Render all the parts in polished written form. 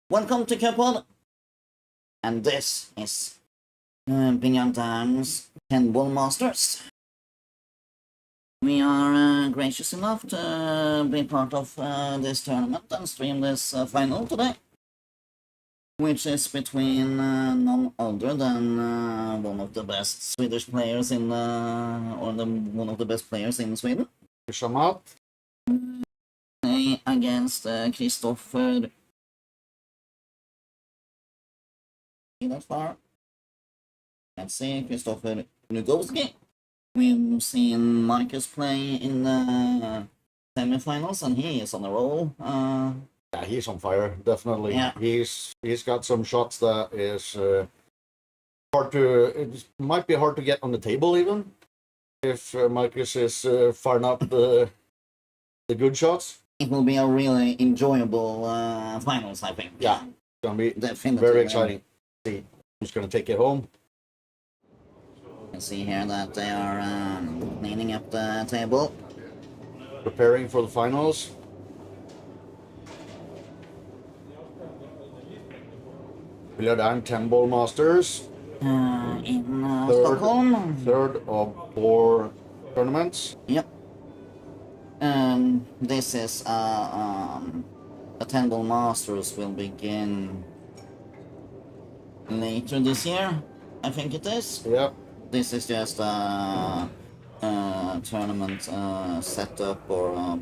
Welcome to KØ-pådd, and this is Biljardären's 10 Ball Masters. We are gracious enough to be part of this tournament and stream this final today, which is between none other than one of the best Swedish players in one of the best players in Sweden. Shamat. Against Kristoffer. See that far? Let's see, Kristoffer Lugowski. We've seen Marcus play in the semifinals, and he is on a roll. Yeah, he's on fire, definitely. Yeah. He's got some shots that is hard to. It might be hard to get on the table even if Marcus is firing up the good shots. It will be a really enjoyable finals, I think. Yeah, it's gonna be definitely very exciting. See who's gonna take it home. You can see here that they are cleaning up the table, Preparing for the finals. Biljardären 10 Ball Masters. in Stockholm. Third of 4 tournaments. Yep. This is the 10 Ball Masters will begin later this year, I think it is. Yep. This is just a tournament setup, or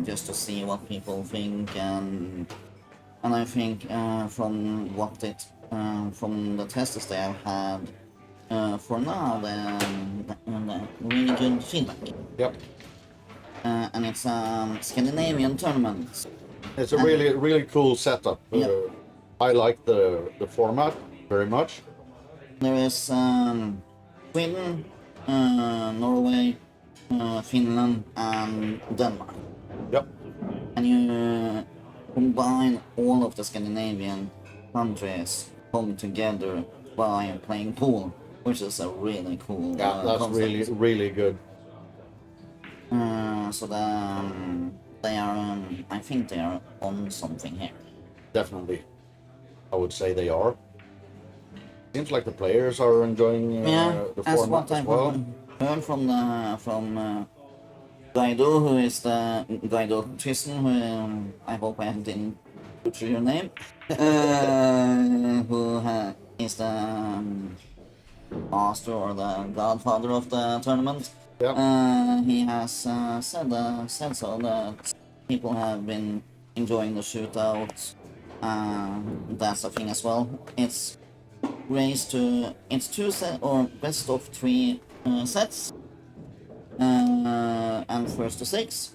just to see what people think, and I think from from the tests they have had for now, then really good feedback. Yep. And it's a Scandinavian tournament. It's a really cool setup. Yep. I like the format very much. There is Sweden, Norway, Finland, and Denmark. Yep. And you combine all of the Scandinavian countries come together by playing pool, which is a really cool Yeah, that's concept. really good. So they are, I think they are on something here. Definitely, I would say they are. Seems like the players are enjoying the format as well. Heard from Guido, who is the Guido Thyssen, who I hope I didn't butcher your name, who is the master or the godfather of the tournament. Yep. He has said so that people have been enjoying the shootouts. That's a thing as well. It's raised to 2 set or best of 3 sets, and first to 6.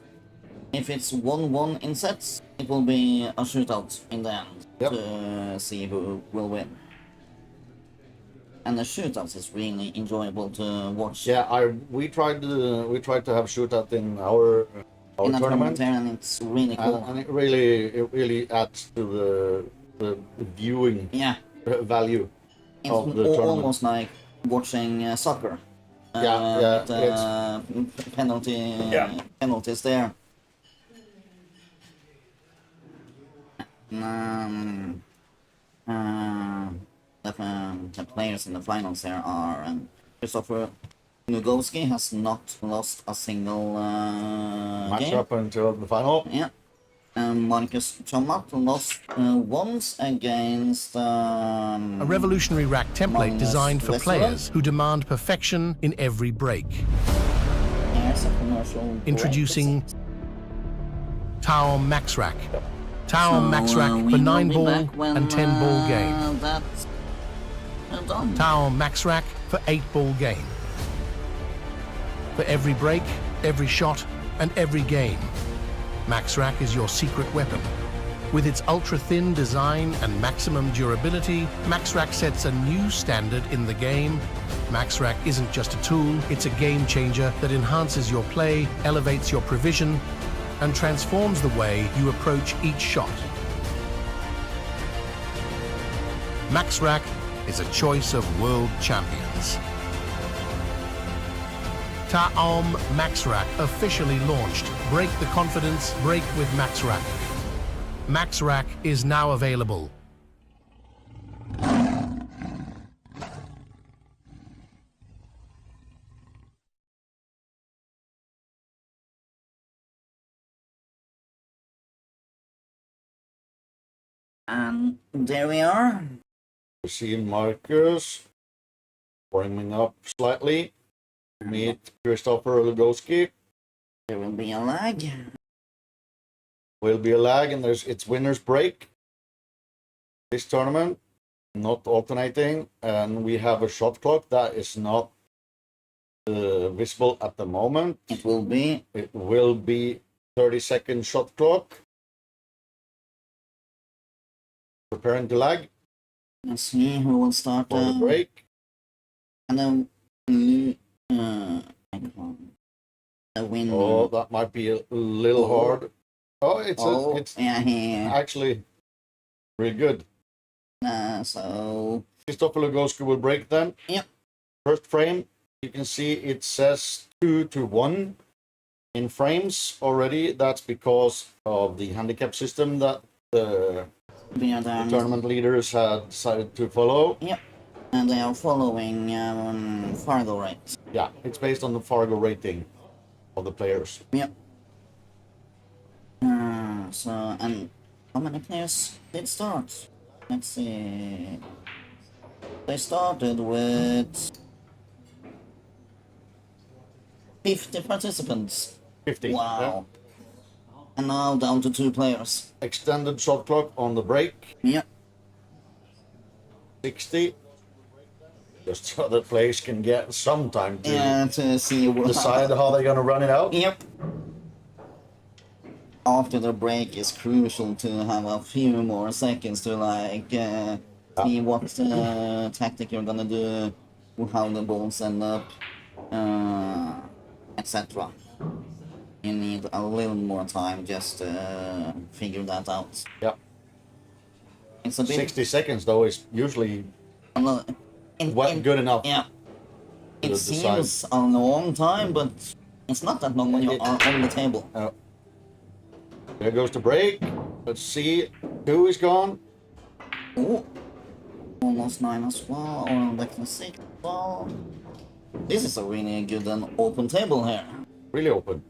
If it's 1-1 in sets, it will be a shootout in the end. Yep. To see who will win. And the shootouts is really enjoyable to watch. Yeah, we tried to have shootout in our tournament, and it's really cool. and it really adds to the viewing value It's of the tournament. almost like watching soccer. With penalties there. The players in the finals here are Kristoffer Lugowski has not lost a single Match game. up until the final. Yeah. Marcus Chomat lost once against a revolutionary rack template designed for players who demand perfection in every break. Here's a commercial break. Introducing Tao Max Rack. Tao Max Rack for 9 ball and 10 ball game. That's done. Tao Max Rack for 8 ball game. For every break, every shot, and every game, Max Rack is your secret weapon. With its ultra-thin design and maximum durability, Max Rack sets a new standard in the game. Max Rack isn't just a tool, it's a game changer that enhances your play, elevates your prevision, and transforms the way you approach each shot. Max Rack is a choice of world champions. Taom Max Rack officially launched. Break the confidence, break with Max Rack. Max Rack is now available. And there we are. We see Marcus warming up slightly. Meet Christopher Lugoski. There will be a lag. Will be a lag, and it's winner's break. This tournament, not alternating, and we have a shot clock that is not visible at the moment. It will be. It will be 30-second shot clock. Preparing to lag. Let's see who will start For the break. And then the win. Oh, that might be a little hard. Oh, it's yeah. actually really good. So Christopher Lugoski will break then. Yep. First frame, you can see it says 2-1 in frames already. That's because of the handicap system that the tournament leaders had decided to follow. Yep. And they are following Fargo rate. Yeah, it's based on the Fargo rating of the players. Yep. And how many players did start? Let's see. They started with 50 participants. 50. Wow. Yeah. And now down to 2 players. Extended shot clock on the break. Yep. 60. Just so the players can get some time to see decide how they're going to run it out. Yep. After the break is crucial to have a few more seconds to see what tactic you're gonna do, how the balls end up, etc. You need a little more time just to figure that out. Yeah. It's a bit 60 seconds though is usually good enough. Yeah. It seems a long time, but it's not that long when you are on the table. There goes the break. Let's see. 2 is gone. Oh, almost 9 as well, or like 6 as well. This is a really good and open table here. Really open.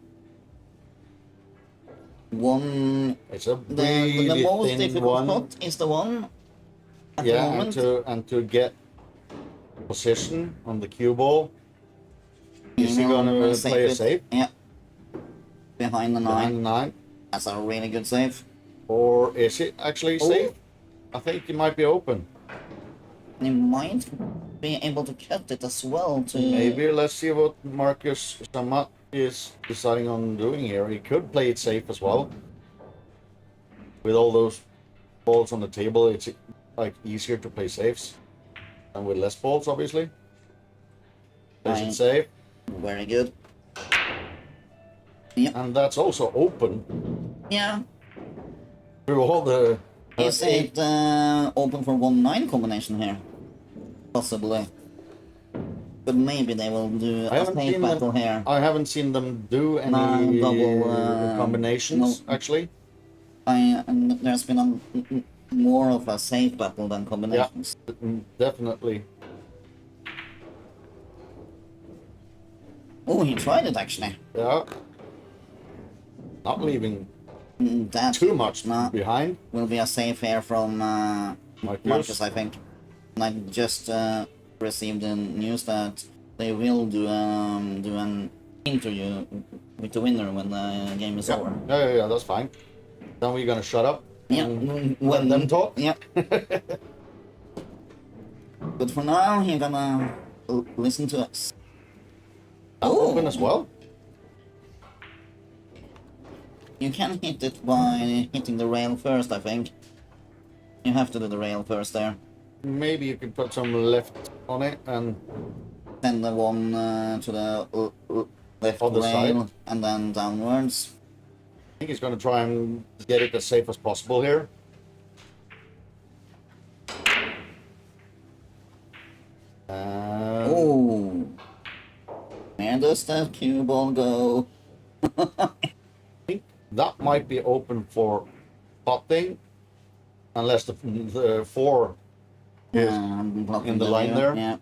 It's a really the most thin difficult one. spot is the one at the moment. and to get position on the cue ball. Is he gonna play a safe? Yeah. Behind the 9. Behind the 9. That's a really good save. Or is it actually safe? I think it might be open. He might be able to cut it as well to... Maybe. Let's see what Marcus Samat is deciding on doing here. He could play it safe as well. With all those balls on the table, it's like easier to play safes. And with less balls, obviously. Plays it safe. Very good. Yep. And that's also open. Yeah. Through all the... Is it open for 1-9 combination here? Possibly. But maybe they will do a safe battle here. I haven't seen them do any double combinations, actually. There's been more of a safe battle than combinations. Yeah, definitely. Oh, he tried it actually. Yeah. Not leaving That too much behind. Will be a safe here from Marcus, I think. And I just received the news that they will do an interview with the winner when the game is over. Yeah, that's fine. Then we're gonna shut up. Yeah, let them talk. Yeah. But for now, you're gonna listen to us. Open as well. You can hit it by hitting the rail first, I think. You have to do the rail first there. Maybe you could put some left on it and... Send the one to the left on the rail side. And then downwards. I think he's going to try and get it as safe as possible here. Oh! Where does that cue ball go? I think that might be open for potting, unless the 4 is in the line there. Yeah.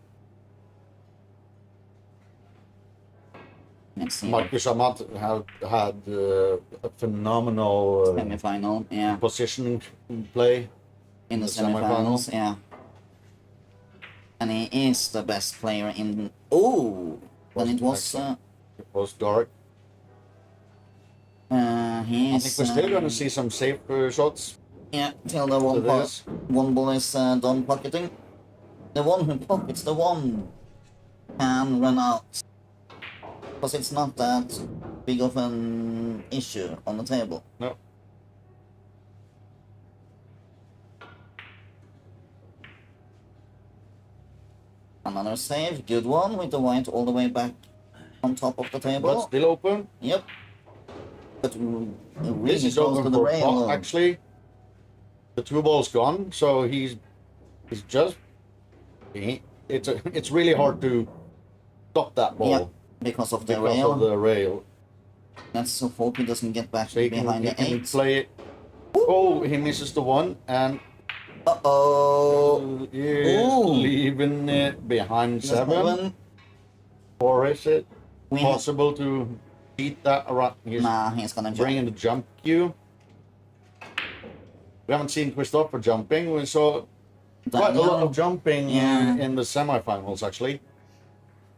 Let's see. Marcus Amat had a phenomenal Semi-final, yeah. positioning play. in the semifinals. Yeah. And he is the best player in... Oh! And it was... it was dark. He I is... think we're still going to see some safe shots. Yeah, till the one ball is done pocketing. The one who pockets the one can run out. Because it's not that big of an issue on the table. No. Another save, good one with the white all the way back on top of the table. But still open. Yep. But really This is close open to the for rail. pot, actually. The 2 ball's gone, so he's just... It's really hard to stop that ball. Yep, because of the because rail. of the rail. Let's so hope he doesn't get back So he behind can the 8. play it. Oh, he misses the 1 and... Uh-oh! Leaving it behind 7. Or is it possible to beat that around? Nah, he's gonna jump. Bring in the jump cue. We haven't seen Christopher jumping. We saw quite a lot of jumping in the semifinals, actually.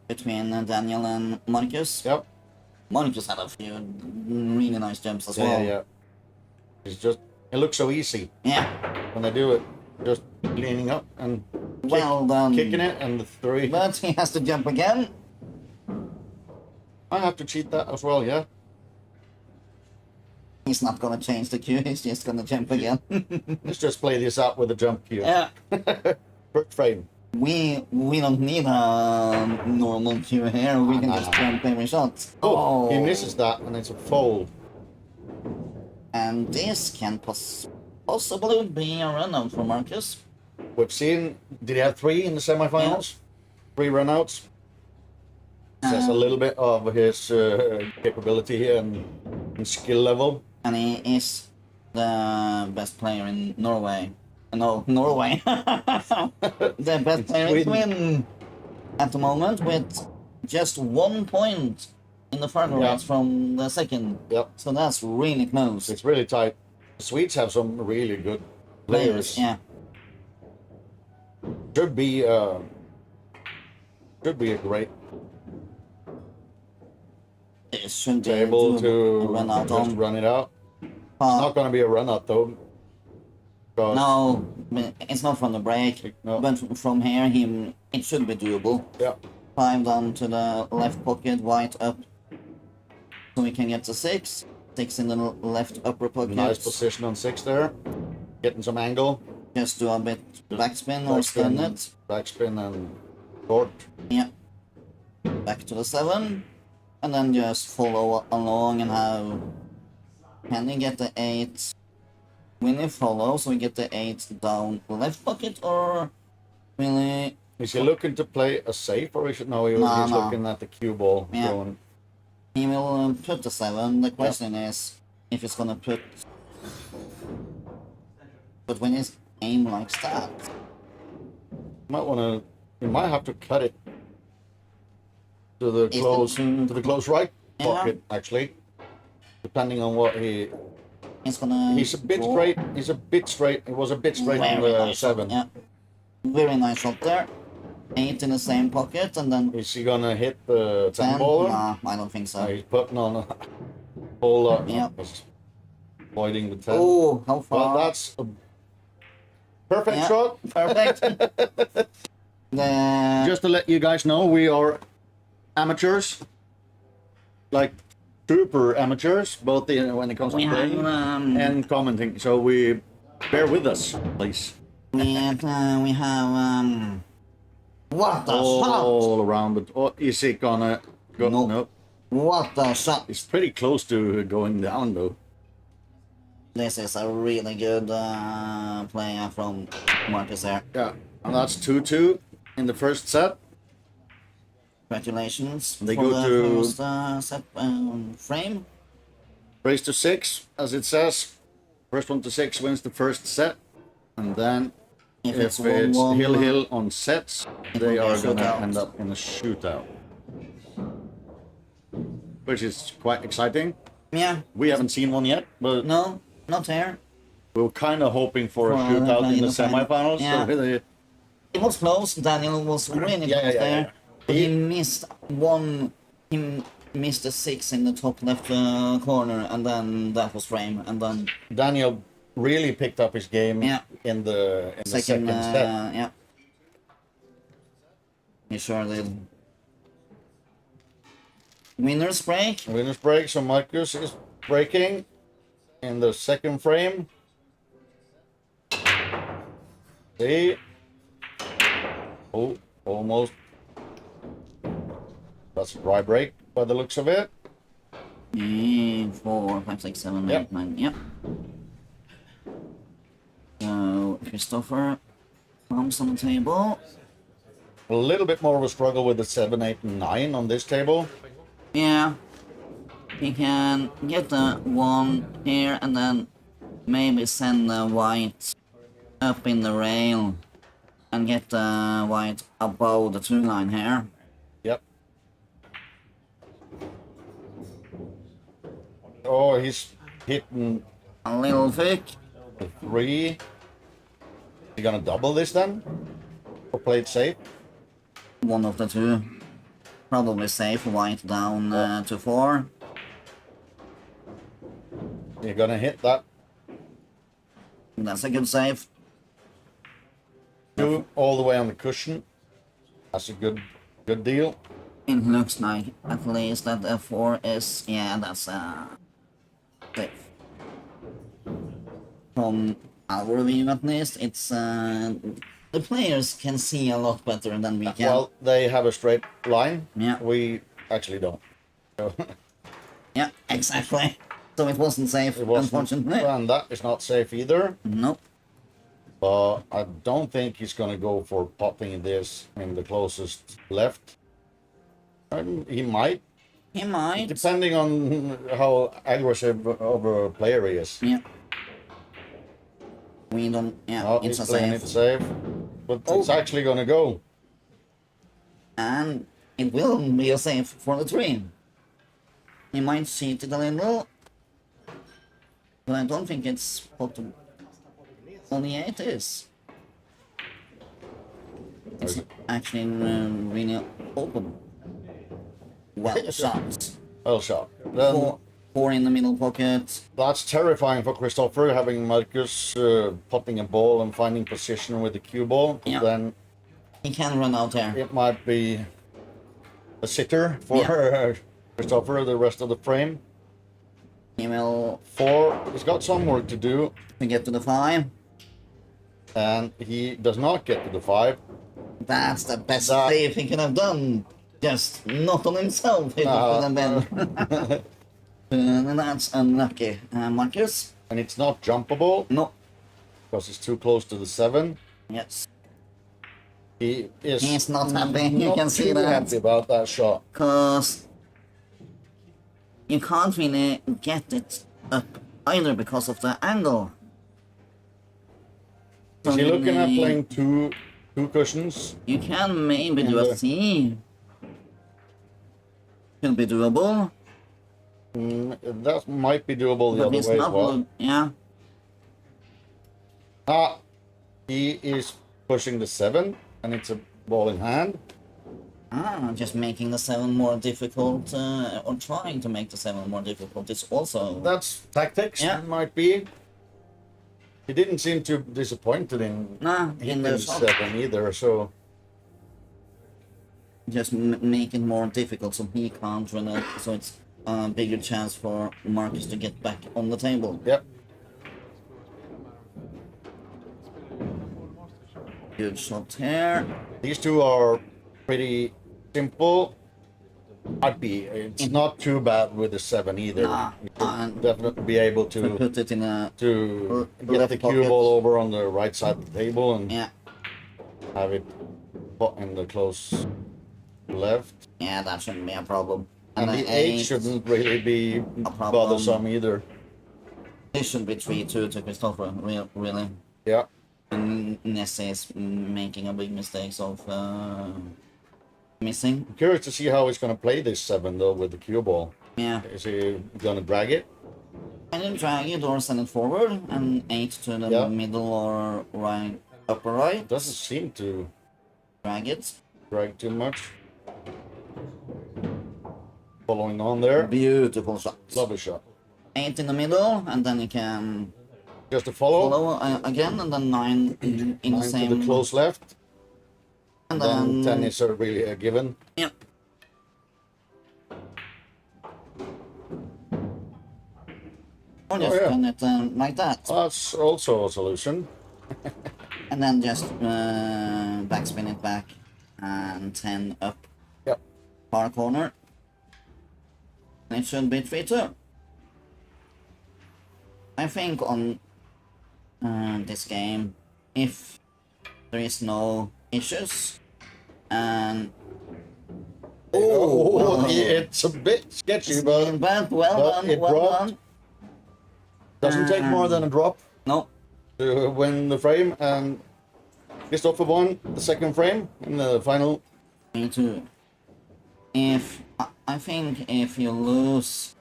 Between Daniel and Marcus. Yep. Marcus had a few really nice jumps as well. Yeah. It looks so easy. Yeah. When they do it. Just leaning up and Well done. kicking it and the 3. But he has to jump again. I have to cheat that as well, yeah. He's not gonna change the cue, he's just gonna jump again. Let's just play this out with a jump cue. Yeah. First frame. We don't need a normal cue here, we can just jump every shot. Oh, he misses that and it's a fold. And this can possibly be a run-out for Marcus. We've seen, did he have 3 in the semifinals? 3 runouts. Says a little bit of his capability here and skill level. And he is the best player in Norway. No, Norway. The best player in Sweden at the moment with just 1 point in the final rounds from the second. Yep. So that's really close. It's really tight. The Swedes have some really good players. Yeah. Should be a great It should be able to run out just on. run it out. It's not going to be a run out though. No, it's not from the break. No. But from here, it should be doable. Yeah. 5 down to the left pocket, white up. So we can get to 6. 6 in the left upper pocket. Nice position on 6 there. Getting some angle. Just do a bit backspin or stun it. Backspin and short. Yeah. Back to the 7. And then just follow along and have... Can he get the 8? Will he follow so we get the 8 down left pocket, or will he... Is he looking to play a safe, or he's looking at the cue ball going? He will put the 7. The question is if he's gonna put... But when he's aim like that... You might have to cut it to the close right pocket, actually. Depending on what He's gonna... He's a bit straight. It was a bit straight on the nice 7. Shot, yeah. Very nice shot there. 8 in the same pocket, and then... Is he gonna hit the 10 baller? Nah, I don't think so. He's putting on a whole lot. Yep. He's avoiding the 10. Oh, how far? Well, that's a perfect shot. Perfect. Just to let you guys know, we are amateurs. Like super amateurs, both when it comes to playing and commenting. So bear with us, please. We have what the shot? All around, but is it gonna go? Nope. No. What the shot? It's pretty close to going down though. This is a really good play from Marcus here. Yeah, and that's 2-2 in the first set. Congratulations They for go the to first set frame. race to 6, as it says. First one to 6 wins the first set, and then if it's hill on sets, they are gonna end up in a shootout, which is quite exciting. Yeah. We haven't seen one yet, but No, not here. We were kind of hoping for a For shootout in the final. semifinals. Yeah. So really, It was close. Daniel was really close there. yeah. But he missed one. He missed a 6 in the top left corner, and then that was frame. And then Daniel really picked up his game Yeah. in the second set. yeah. He sure did. Winner's break. Winner's break. So Marcus is breaking in the second frame. See? Oh, almost. That's a dry break by the looks of it. 4, 5, 6, 7, Yep. 8, 9. Yep. So Christopher comes on the table. A little bit more of a struggle with the 7, 8, and 9 on this table. Yeah. He can get the 1 here and then maybe send the white up in the rail and get the white above the 2 line here. Yep. Oh, he's hitting A little thick. the 3. You gonna double this then? Or play it safe? One of the 2. Probably safe. White down to 4. You're gonna hit that. That's a good save. 2 all the way on the cushion. That's a good deal. It looks like at least that the 4 is, yeah, that's safe. From our view at least, it's the players can see a lot better than we can. Well, they have a straight line. Yeah. We actually don't. So, Yeah, exactly. So it wasn't safe, it wasn't, unfortunately. and that is not safe either. Nope. But I don't think he's gonna go for popping this in the closest left. He might, He might. depending on how aggressive of a player he is. Yeah. We don't. Yeah, Oh, it's he's a playing safe. it safe, but it's actually gonna go. And it will be a save for the 3. He might cheat it a little. But I don't think it's possible. Only 8 is. It's actually really open. Well shot. Well shot. Then 4 in the middle pocket. that's terrifying for Christopher, having Marcus popping a ball and finding position with the cue ball. Yeah. Then He can run out there. it might be a sitter for Christopher the rest of the frame. He will 4, he's got some work to do, get to the 5. and he does not get to the 5. That's the best That- save he could have done. Just not on himself. It would have been. And that's unlucky. Marcus? And it's not jumpable No. because it's too close to the 7. Yes. He is He's not happy. You not can see too that. happy about that shot. Because you can't really get it up either because of the angle. Is he you looking at may- playing two cushions? You can maybe do a the- C. Could be doable. That might be doable the But other it's way as not. well. Yeah. He is pushing the 7, and it's a ball in hand. Just making the 7 more difficult, or trying to make the 7 more difficult is also... That's tactics. Yeah. Might be. He didn't seem too disappointed in Nah, in hitting the the shot. 7 either. So Just make it more difficult so he can't run out, so it's a bigger chance for Marcus to get back on the table. yep. Good shot here. These two are pretty simple. It's not too bad with the 7 either. Nah, You could definitely be able To to put it in a... get left the cue pocket. ball over on the right side of the table and Yeah, have it put in the close left. yeah, that shouldn't be a problem. And the 8 shouldn't really be problem. bothersome either. This should be 3-2 to Christopher, really. Yeah. And Nessie is making a big mistake of missing. I'm curious to see how he's going to play this 7 though with the cue ball. Yeah, Is he going to drag it? Either drag it or send it forward, and 8 to the middle or right, upper right. Doesn't seem to Drag it. drag too much. Following on there. Beautiful shot. Lovely shot. 8 in the middle, and then you can Just a follow. follow again, and then 9 in the 9 same. to the close left. And Then then 10 is really a given. yeah. Or just turn it like that, That's also a solution. and then just backspin it back, and 10 up Yep. far corner. And it should be 3-2. I think on this game, if there is no issues, and Oh, it's a bit sketchy, but well but it done, well dropped. done. doesn't take more than a drop No, to win the frame. And Christopher won the second frame in the final. me too. I think if you lose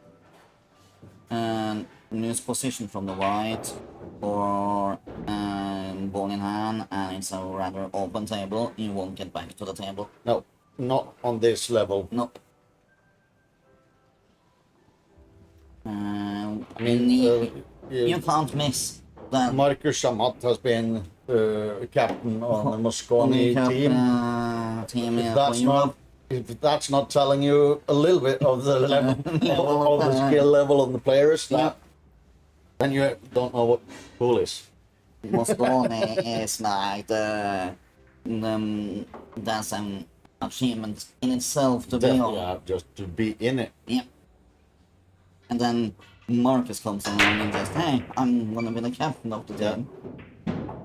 position from the white, or ball in hand, and it's a rather open table, you won't get back to the table. No, not on this level. No. I mean, you can't miss that. Marcus Shamat has been captain on the Mosconi team. Team If that's not telling you a little bit of the level of the skill level of the players, then you don't know what pool is. Mosconi is like that's an achievement in itself to be on. Yeah, just to be in it. Yeah. And then Marcus comes along and just, hey, I'm gonna be the captain of the team.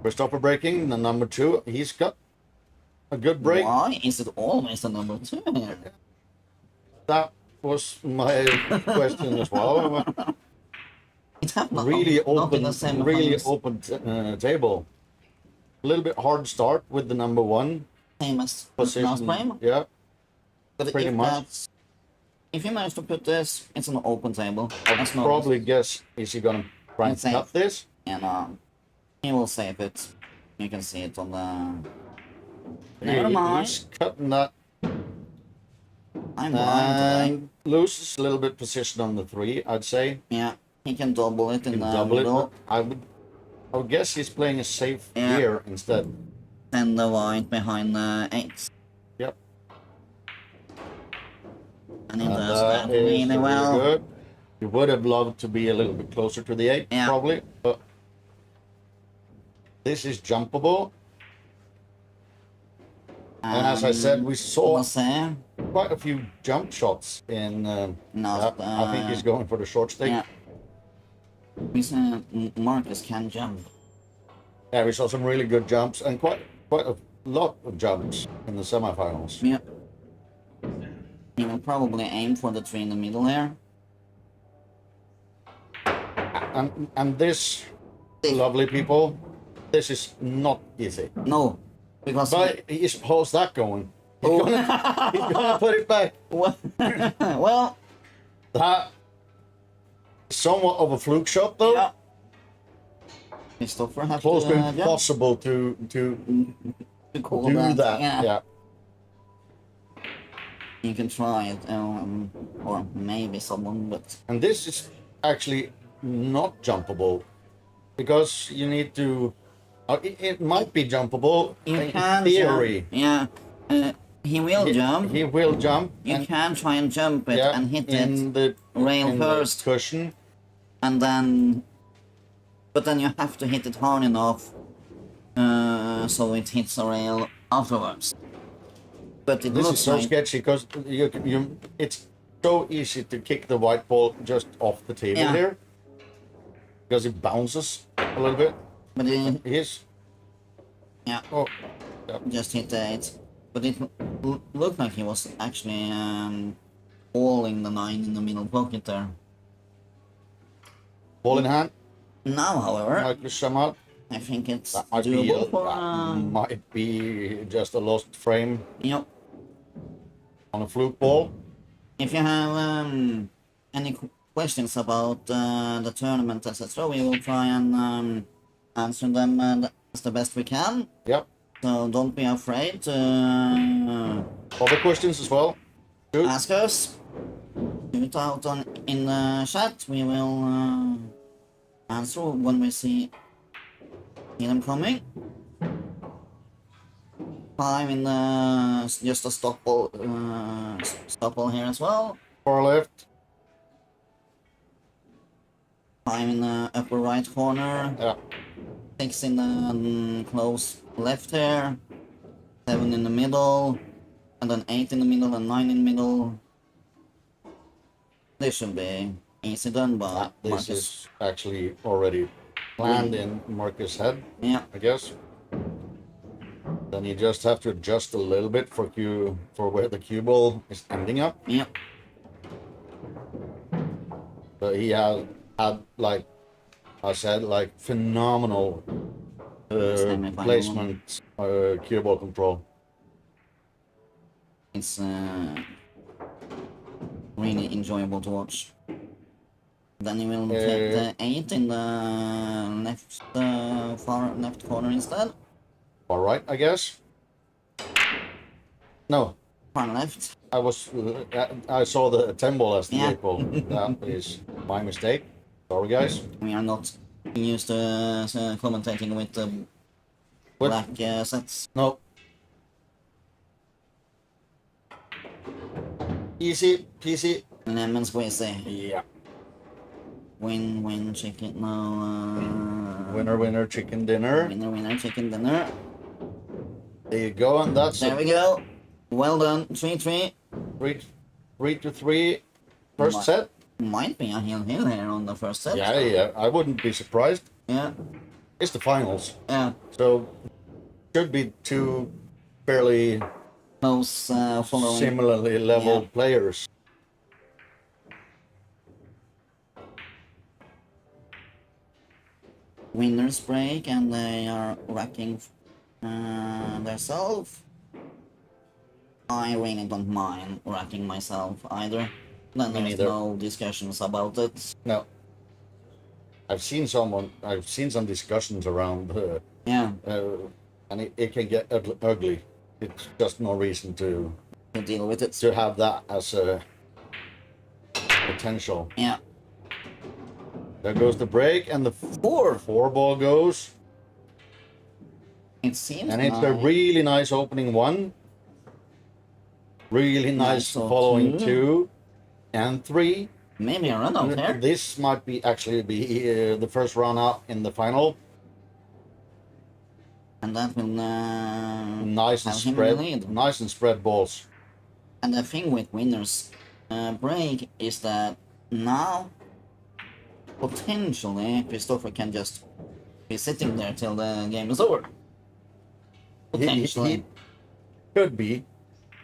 Christopher breaking the number 2. He's got a good break. Why is it always the number 2 here? That was my question as well. It happened Really not in the semifinals. open table. A little bit hard start with the number 1 Same as position. last frame. Yeah, But pretty if much. if you manage to put this, it's an open table. I'll probably guess, is he gonna try and Let's say- cut this? And he will save it. You can see it on the. Never mind. He's cutting that I'm blind today. and loses a little bit position on the 3, I'd say. Yeah, he can double it in Can the double it. middle. I would guess he's playing a safe Yeah. here instead. Then the white behind the 8. Yep. And he And does that is really well. good. You would have loved to be a little bit closer to the 8, Yeah. probably, but this is jumpable. And as I said, we saw We'll say, quite a few jump shots in. No, I think he's going for the short stick. yeah. We say Marcus can jump. Yeah, we saw some really good jumps and quite a lot of jumps in the semifinals. Yeah. He will probably aim for the 3 in the middle here. And this, lovely people, this is not easy. No, because But how's that going? Oh. He's gonna put it back. well, That somewhat of a fluke shot though. yeah. Christopher has Close to to impossible to call do that. Yeah. Yeah. You can try it, or maybe someone, but And this is actually not jumpable because you need to. It might be jumpable you in can theory. jump. Yeah, he will jump. He will jump. You can try and jump it yeah, and hit in it the rail in the first, cushion. and then, but then you have to hit it hard enough so it hits the rail afterwards. But it This looks is so like sketchy because it's so easy to kick the white ball just off the table Yeah. here because it bounces a little bit. but Here's yeah, oh just hit the 8. But it looked like he was actually hauling the 9 in the middle pocket there. ball in hand. Now, however, Marcus Shamal. I think it's That might be doable for might be just a lost frame you know, on a fluke ball. if you have any questions about the tournament, etc., we will try and answer them as the best we can. Yep. So don't be afraid to Other questions as well? Shoot. ask us. Shoot out in the chat. We will answer when we see them coming. 5 in the just a stop ball here as well. Far left. 5 in the upper right corner. Yeah. 6 in the close left here. 7 in the middle. And then 8 in the middle and 9 in the middle. This should be easy done by This Marcus. is actually already planned in Marcus' head, Yeah, I guess. Then you just have to adjust a little bit for where the cue ball is ending up. yeah. But he had like I said, like phenomenal Semi-final. placement, cue ball control. It's really enjoyable to watch. Then you will take the 8 in the left, far left corner instead. All right, I guess. No, Far left. I saw the 10 ball as the Yeah. 8 ball. That is my mistake. Sorry, guys. We are not used to commentating with the What? black sets. No. Easy peasy. Lemon squeezy. Yeah. Win, chicken, no. Winner, winner, chicken dinner. Winner, chicken dinner. There you go, and that's There we go. Well done. 3-3. 3-3. First Right. set. Might be a hill here on the first set. Yeah. I wouldn't be surprised. Yeah. It's the finals, Yeah. so should be two fairly Close following. similarly leveled players. Winners break and they are racking themselves. I really don't mind racking myself either. Then Me there's neither. no discussions about it. No. I've seen some discussions around, Yeah, and it can get ugly. It's just no reason to to deal with it. have that as a potential. Yeah. There goes the break, and the 4. ball goes, It seems and it's like a really nice opening one. Really nice Nice following 2. 2 and 3. maybe a run out there. This might be actually the first run out in the final. And that will Nice and have him in the spread, lead. nice and spread balls. And the thing with winners break is that now potentially Christopher can just be sitting there till the game is over. Potentially. He could be,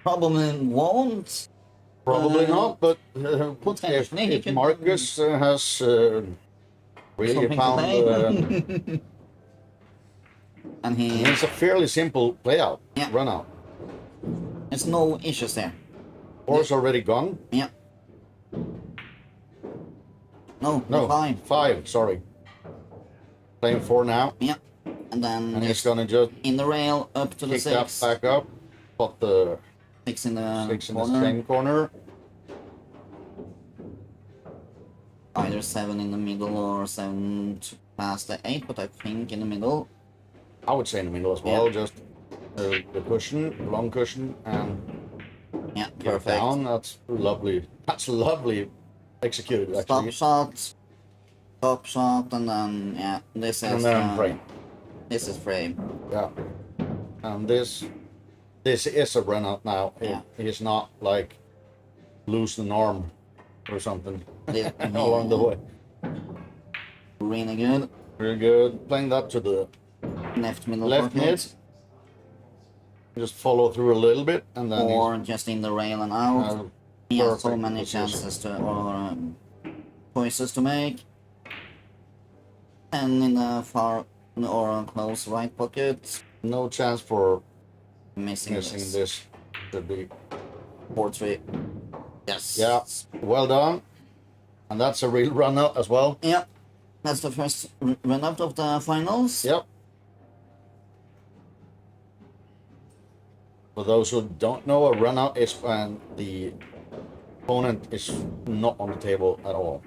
Probably won't. probably Uh, not, but potentially he if could- Marcus has really Something to found, play. And it's a fairly simple play out, Yeah. run out. there's no issues there. Horse already gone. Yeah. No, No, 5. sorry. Playing 4 now, Yeah. And then and he's just gonna just in the rail up to the kick that 6. back up. Put the 6 in the 6 in the corner. same corner. Either 7 in the middle or 7 past the 8, but I think in the middle. I would say in the middle as well, Yeah. just the cushion, long cushion, and Yeah, get it perfect. down. That's lovely. That's lovely executed, Stop actually. shot, top shot, and then yeah, this is And then frame. This is frame. Yeah. And this is a run out now. Yeah. He's not like lose an arm or something This- along the way. Really good. Very good. Playing that to the Left middle left pocket, mid. Just follow through a little bit, and then or just in the rail and out. he's, He has so perfect many position. chances to or choices to make. And in the far or close right pocket, no chance for missing missing this. this. Should be 4-3. Yes. Yeah, well done. And that's a real run out as well. Yeah, that's the first run out of the finals. Yep. For those who don't know, a run out is when the opponent is not on the table at all.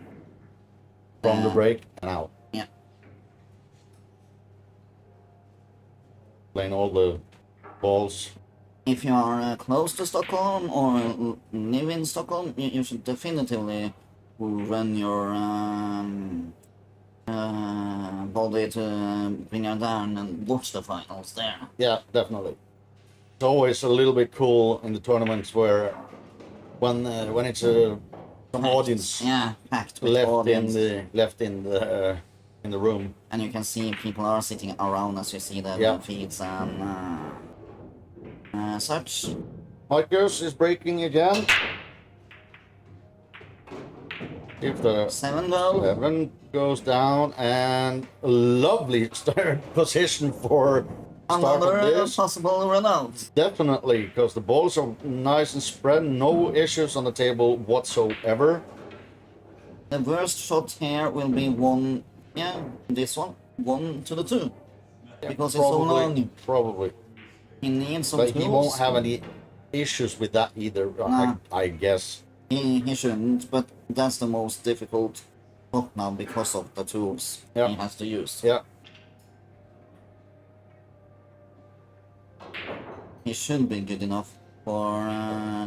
From the break and out. Yeah. Playing all the balls. If you are close to Stockholm or live in Stockholm, you should definitively run your body to Biljardären and watch the finals there. Yeah, definitely. It's always a little bit cool in the tournaments where when it's some Packed. audience Yeah, packed with audience. left in the room. And you can see people are sitting around as you see the Yeah. feeds and such. Marcus is breaking again. If the 7 goal. 7 goes down, and a lovely start position for start of Another this. possible run out. Definitely, because the balls are nice and spread, no issues on the table whatsoever. The worst shot here will be one, this one, 1 to the 2. Yeah, Because it's so long. Probably. He needs some But tools. he won't have any issues with that either, Nah. I guess. He shouldn't, but that's the most difficult shot now because of the tools Yeah. he has to use. Yeah. He should be good enough for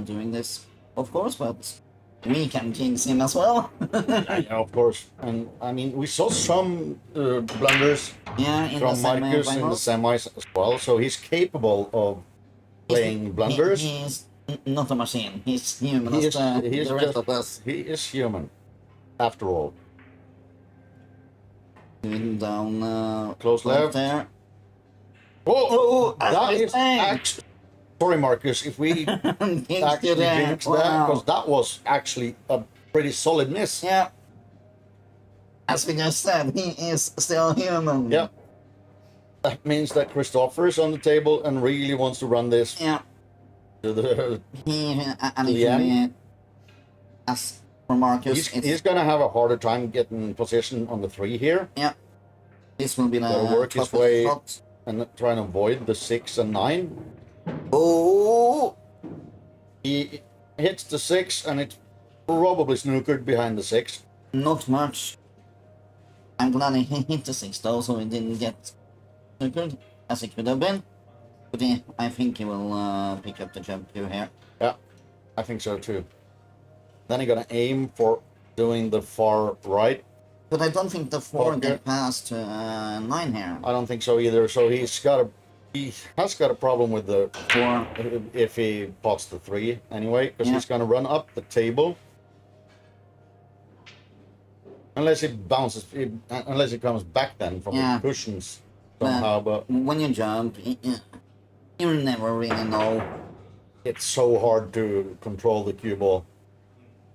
doing this, of course, but we can jinx him as well. Yeah, of course. And I mean, we saw some blunders Yeah, in from the Marcus in the semis as well, so he's capable of playing blunders. He's not a machine. He's human He as is, the rest of us. he is human, after all. Doing down Close left. there. Oh, that that's is bang. actually... Sorry, Marcus, if we Jinxed actually you there. jinxed that, Wow. because that was actually a pretty solid miss. Yeah. As we just said, he is still human. Yeah. That means that Christopher is on the table and really wants to run this Yeah. to the... And if Yeah. we, as for Marcus, He's gonna have a harder time getting position on the 3 here yeah, this will be the Gotta work his toughest way. shot. and try and avoid the 6 and 9. Oh, He hits the 6 and it's probably snookered behind the 6. not much. I'm glad he hit the 6 though, so he didn't get snookered as it could have been. But I think he will pick up the jump too here. Yeah, I think so too. Then he's gonna aim for doing the far right. But I don't think the 4 Okay. get past 9 here. I don't think so either. So he has got a problem with the 4. if he pots the 3 anyway, because Yeah. he's gonna run up the table. Unless it bounces, unless it comes back then from Yeah. the cushions somehow. But When you jump, you never really know. it's so hard to control the cue ball.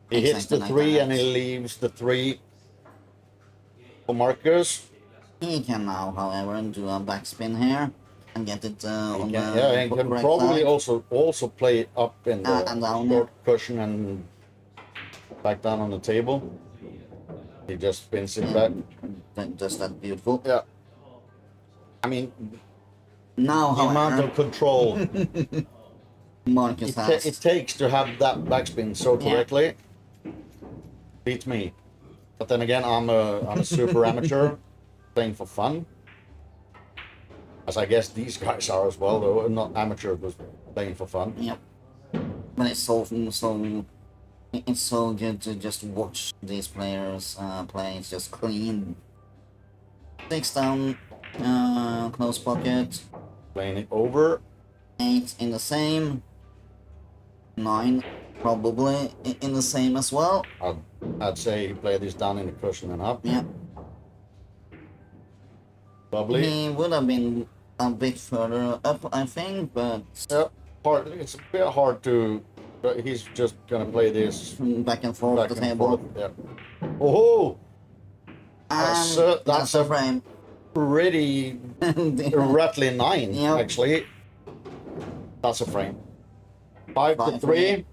He hits the Exactly like 3 that. and he leaves the 3 for Marcus. He can now, however, do a backspin here and get it on He the can, yeah, he can correct probably side. also play it up in the And down, short cushion and back down on the table. He just spins it back. Does that beautiful. Yeah. I mean, Now, the amount however, of control Marcus has. it takes to have that backspin so Yeah. correctly beats me. But then again, I'm a super amateur playing for fun. As I guess these guys are as well, though. Not amateur, but playing for fun. Yep. But it's so good to just watch these players play. It's just clean. 6 down, close pocket. Playing it over. 8 in the same. 9 probably in the same as well. I'd say he played this down in the cushion and up. Yeah. Lovely. He would have been a bit further up, I think, but Yeah, it's a bit hard to. But he's just gonna play this back and forth back the and table. forth. Yeah. Oh, And that's that's a- a frame. pretty rattling 9 Yep. actually. That's a frame. 5 to Five, 3.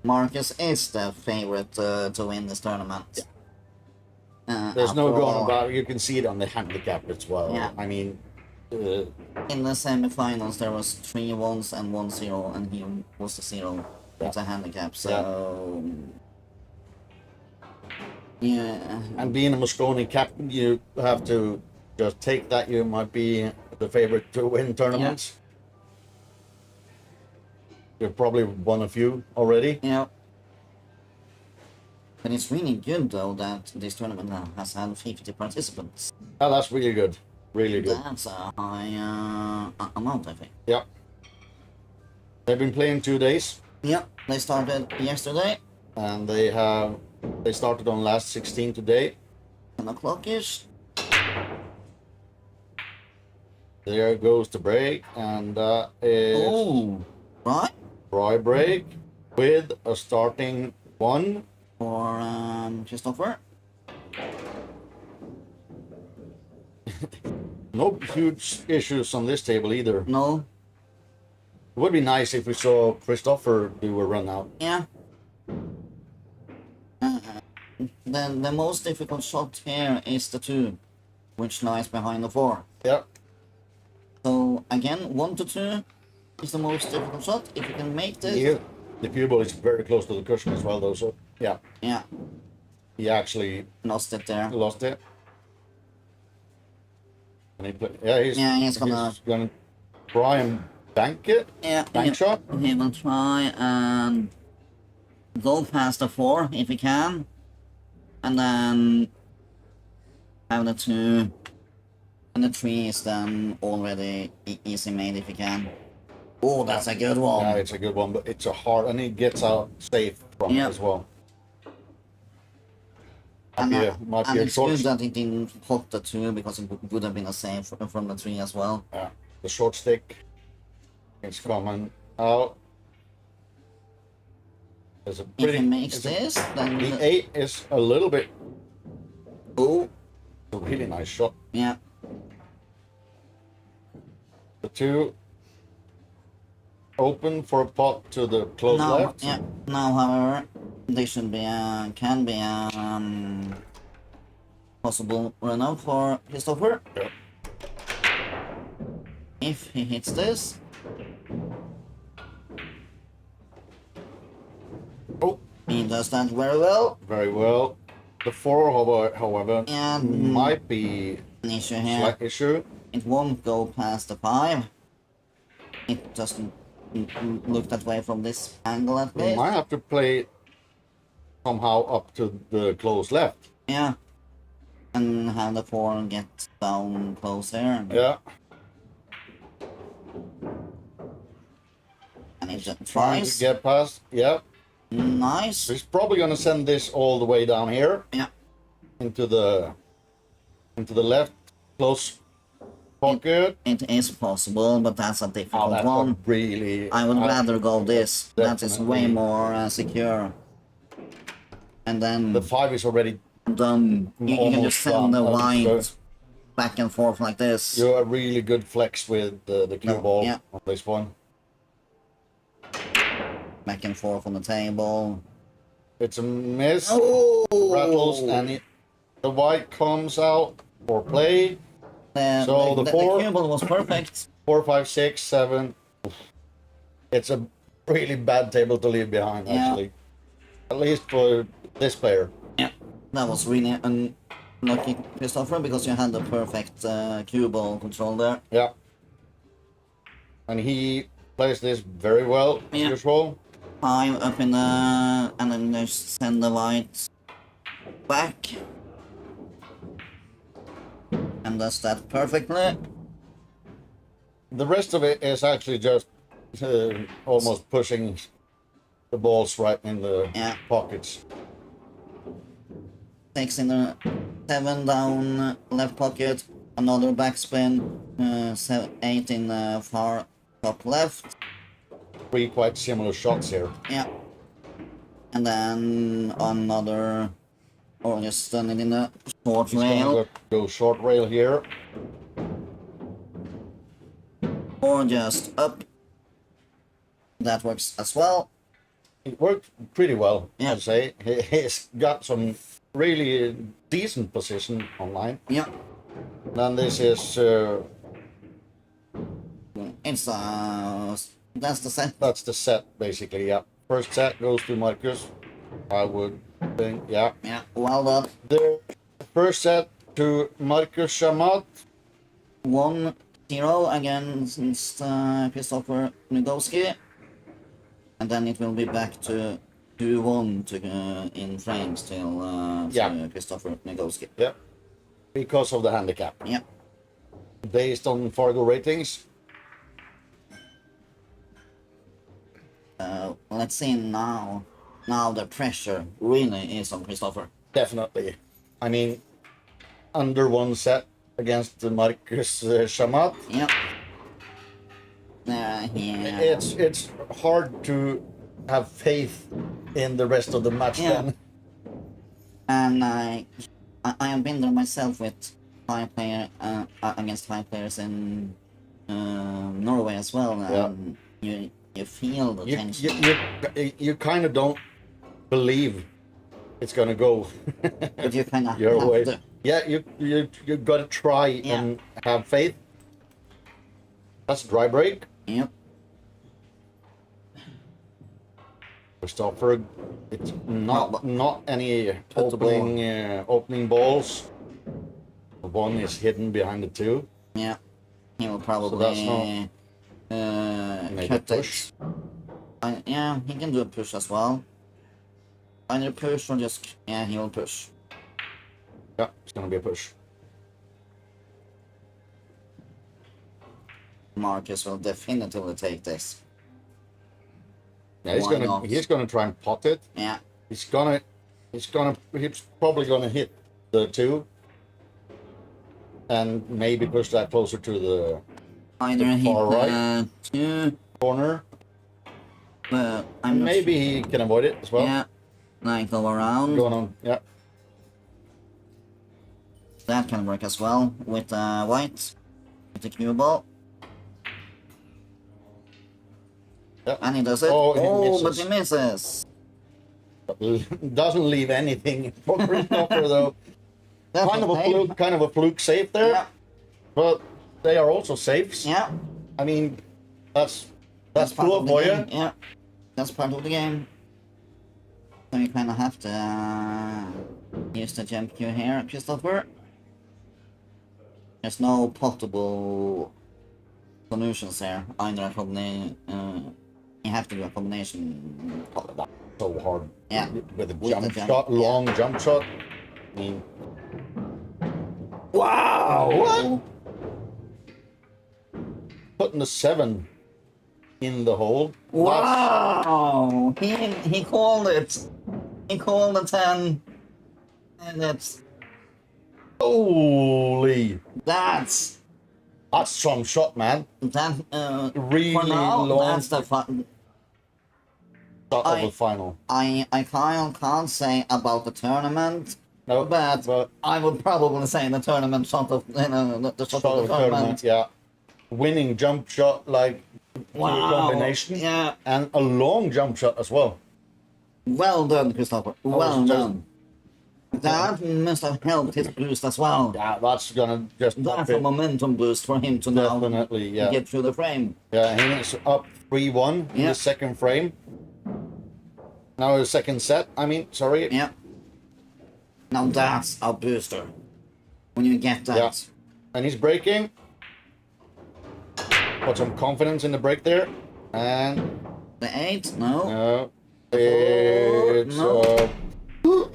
Marcus is the favorite to win this tournament. There's no after going all, about it. You can see it on the handicap as well. Yeah. I mean, in the semifinals, there was 3 ones and 1 0, and he was the 0 with a handicap. So, yeah. and being a Mosconi captain, you have to just take that you might be the favorite to win tournaments. You've probably won a few already. Yeah. But it's really good though that this tournament now has had 50 participants. Oh, that's really good. Really good. That's a high amount, I think. Yeah. They've been playing 2 days, Yeah, they started yesterday, and they started on last 16 today. 10 o'clock-ish. There goes the break, and that is Oh, right? dry break with a starting 1. For Christopher. No huge issues on this table either. No, It would be nice if we saw Christopher do a run out. yeah. Then the most difficult shot here is the 2, which lies behind the 4. Yeah. So again, 1 to 2 is the most difficult shot. If you can make this, Yeah. The cue ball is very close to the cushion as well, though. So yeah, yeah, he actually lost it there. lost it. And he's gonna try and bank it. Yeah, Bank shot. He will try and go past the 4 if he can, and then have the 2, and the 3 is then already easy made if he can. Oh, that's a good one. Yeah, it's a good one, but it's a hard, and he gets out safe from it Yeah. as well. And, Might and be a it's short. good that he didn't hit the 2 because it would have been a save from the 3 as well. Yeah, the short stick is coming out. There's a If pretty. he makes it's a- this, then the 8 is a little bit. oh, A really nice shot. yeah, The 2 open for a pot to the close now, left. yeah. Now, however, this should be can be possible run out for Christopher. Yeah. If he hits this, Oh, he does that very well. very well. The 4, however, And might be an issue a here. slight issue. It won't go past the 5. It doesn't look that way from this angle at We least. might have to play somehow up to the close left. Yeah. And have the 4 get down close there. Yeah. And it just Trying to tries. get past. Yeah. Nice. So he's probably gonna send this all the way down here Yeah. into the left close pocket. It is possible, but that's a Oh, difficult that's one. a really. I would rather go this. That is way Definitely. more secure. And then The 5 is already. you can almost just send the done. white So back and forth like this. you're a really good flex with the cue ball Yeah. on this one. Back and forth on the table. It's a miss. Oh! Rattles and the white comes out for play. So the the 4 cue ball was perfect. 4, 5, 6, 7. It's a really bad table to leave behind, Yeah. actually. At least for this player. Yeah, that was really unlucky, Christopher, because you had the perfect cue ball control there. Yeah. And he plays this very well, as Yeah. usual. 5 up in the... and then just send the white back. And does that perfectly. The rest of it is actually just almost pushing the balls right in the Yeah. pockets. 6 in the 7 down left pocket, another backspin, 8 in the far top left. 3 quite similar shots here. Yeah. And then another, or just done it in the short He's rail, gonna go short rail here. or just up. That works as well. it worked pretty well, Yeah. I'd say. He's got some really decent position online. Yeah. Then this is It's that's the set. that's the set basically. Yeah, first set goes to Marcus. I would think, yeah. Yeah, well done. The first set to Marcus Shamat. 1-0 against Kristoffer Nugowski. And then it will be back to 2-1 in frames till to Kristoffer Nugowski. Yeah, because of the handicap. Yeah. Based on Fargo ratings. Let's see now. Now the pressure really is on Kristoffer. Definitely. I mean, under one set against Marcus Shamat. Yeah. Yeah. It's hard to have faith in the rest of the match then. And I have been there myself with against 5 players in Norway as well. And you feel the tension. You kind of don't believe it's gonna go But you kind of your have way. to. Yeah, you gotta try and have faith. That's dry break. Yep. Kristoffer, it's not any opening balls. One is hidden behind the two. Yeah. He will probably So maybe cut push. it. Yeah, he can do a push as well. Either push or just he will push. Yeah, it's gonna be a push. Marcus will definitively take this. Yeah, he's gonna try and pot it. Yeah. He's probably gonna hit the two, and maybe push that closer to the Either the hit far right two, corner. but I'm not Maybe he can avoid it as well. Yeah, like go around. Going on, yeah. That can work as well with white, with the cue ball. Yep. And he does it. Oh, he but misses. he misses. Doesn't leave anything for Kristoffer though. That's Kind of a fluke save there, Yeah. but they are also safes. Yeah. I mean, that's part cool of the for game. you. Yeah. That's part of the game. So you kind of have to use the jump cue here, Kristoffer. There's no potable solutions here. Either a combination. You have to do a combination. So hard. Yeah. With a With jump the jump, shot, yeah. long jump shot. I mean, Wow! what? Putting the 7 in the hole. Wow! He called it. He called the 10. And Holy! that's some shot, man. that. Really for now, long that's the fun. shot of the final. I can't say about the tournament, No, but I would probably say the tournament shot of the shot of the tournament. yeah. Winning jump shot, like Wow! combination, Yeah. and a long jump shot as well. Well done, Kristoffer. Well was just- done. That must have helped his boost as well. Yeah, that's gonna just That's a momentum boost for him to now definitely, yeah. get through the frame. Yeah, he is up 3-1 in Yeah. the second frame. Now the second set. I mean, sorry. Yeah. Now that's a booster. When you get that. Yeah. And he's breaking. Put some confidence in the break there. And The 8? No. it's no.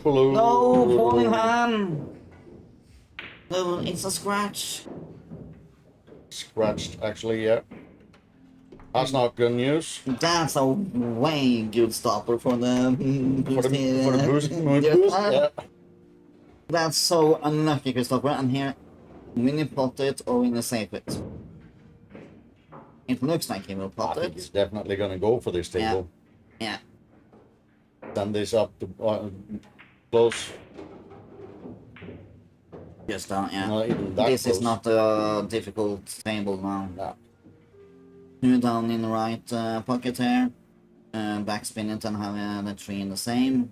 blue. No, falling hand. No, it's a scratch. Scratched, actually, yeah. That's not good news. That's a way good stopper for the For boost. the boost, Yeah. boost, yeah. That's so unlucky, Kristoffer. And here, will you pot it or will you save it? It looks like he will I pot think he's it. definitely gonna go for this table. Yeah. Send this up to close. Just yeah. Not even that This is close. not a difficult table now. Yeah. 2 down in the right pocket here. backspin it and have the 3 in the same.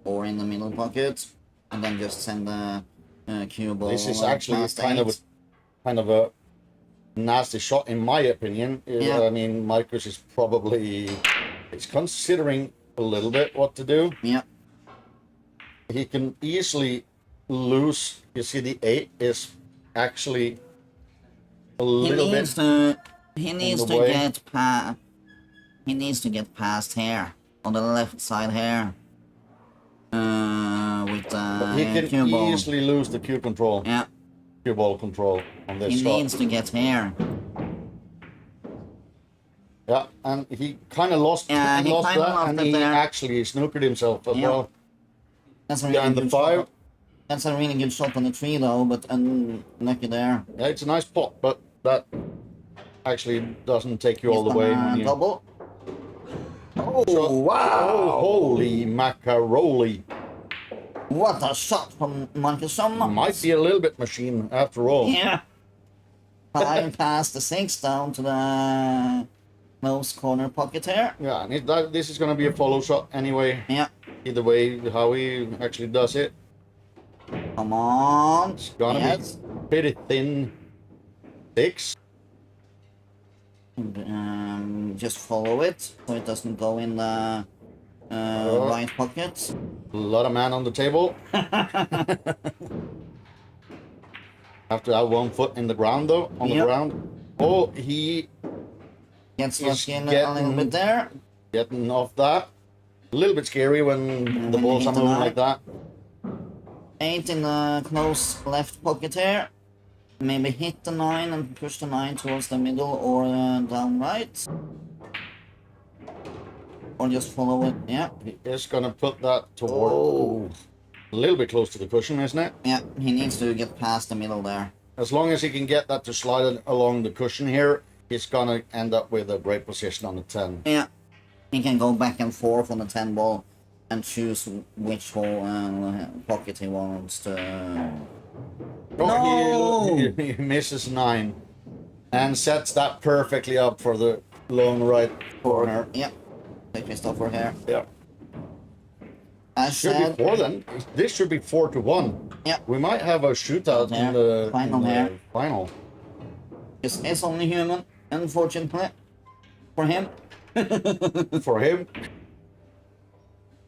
Or in the middle pocket, and then just send the cue ball. This is actually past kind 8. of a nasty shot, in my opinion. Yeah. I mean, Marcus is probably considering a little bit what to do. Yeah. He can easily lose. You see, the 8 is actually a little bit. He needs to way. get past. He needs to get past here on the left side here. With He can cue ball. easily lose the cue control, Yeah. cue ball control on this He shot. needs to get here. Yeah, and he kind of lost, Yeah, he lost kinda that, lost and it he there. actually snookered himself as Yeah. well. That's a really Behind the good 5. shot. That's a really good shot on the 3 though, but unlucky there. Yeah, it's a nice pot, but that actually doesn't take you all the way. when you- Double. Oh, Oh, wow! Oh, holy macaroni. What a shot from Marcus Sommer. Might be a little bit machine after all. Yeah. 5 past the 6 down to the close corner pocket here. Yeah, and this is going to be a follow shot anyway. Yeah. Either way, how he actually does it. Come on. It's gonna Yes. be pretty thin 6. Just follow it so it doesn't go in the right pocket. A lot of man on the table. Have to have 1 foot in the ground though, on the Yep. ground. Oh, he Gets He's lucky in a little bit there. getting off that. A little bit scary when the balls hit are the moving line. like that. 8 in the close left pocket here. Maybe hit the 9 and push the 9 towards the middle or down right. Or just follow it. Yeah. He is gonna put that toward Oh. a little bit close to the cushion, isn't it? Yeah, he needs to get past the middle there. As long as he can get that to slide along the cushion here, he's gonna end up with a great position on the 10. Yeah. He can go back and forth on the 10 ball and choose which hole pocket he wants to. Oh, he misses 9 and sets that perfectly up for the long right corner. Yeah. The Christopher here. Yeah. I Should said. be 4 then. This should be 4-1. Yeah. We might have a shootout Yeah. in the Final here. final. This is only human, unfortunately. For him. For him.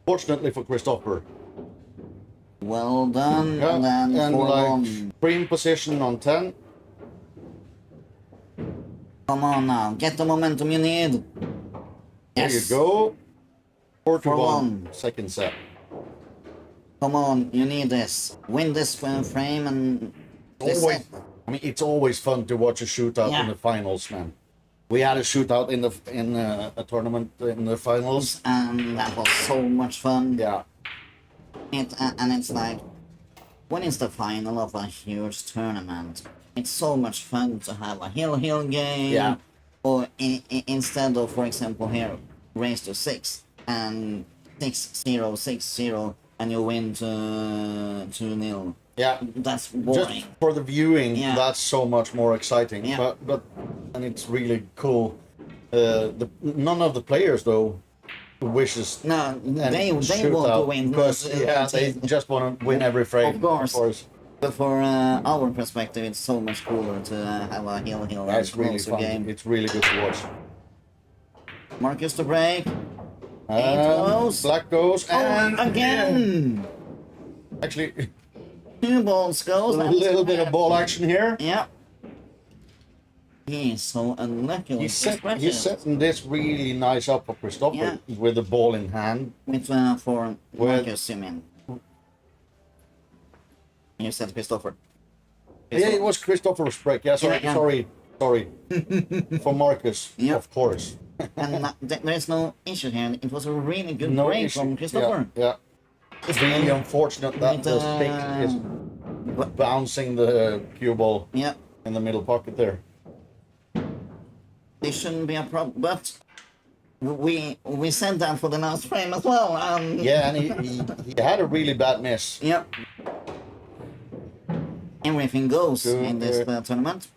Fortunately for Christopher. Well done. Yeah, And then and 4-1. like prime position on 10. Come on now. Get the momentum you need. There you Yes. go. 4-1. 4-1. Second set. Come on, you need this. Win this frame and this Always, set. I mean, it's always fun to watch a shootout Yeah. in the finals, man. We had a shootout in a tournament in the finals. And that was so much fun. Yeah. And it's like, when it's the final of a huge tournament, it's so much fun to have a hill game. Yeah. Or instead of, for example, here, race to 6 and 6-0, 6-0, and you win to 2-0. Yeah. That's Just boring. for the viewing, Yeah. that's so much more exciting. Yeah. But and it's really cool. None of the players though wishes No, they any want to shootout win. because yeah, they just want to win every frame. Of course. But for our perspective, it's so much cooler to have a hill That's really closer fun. game. It's really good to watch. Marcus to break. Goes. Black goes and Again! actually 2 balls goes. a little bit of ball action here. Yeah. He is so unlucky with He's his setting this really nice up for Christopher Yeah. with the ball in hand. With for With- Marcus, you mean? You said Christopher. Yeah, it was Christopher's break. Yeah, sorry, Yeah. sorry. For Marcus, Yeah. of course. And there's no issue here. It was a really good No break issue. from Christopher. Yeah, it's really unfortunate that With, the stick is bouncing the cue ball Yeah. in the middle pocket there. This shouldn't be a problem, but we said that for the last frame as well. Yeah, and he had a really bad miss. Yep. Everything goes So, in this tournament.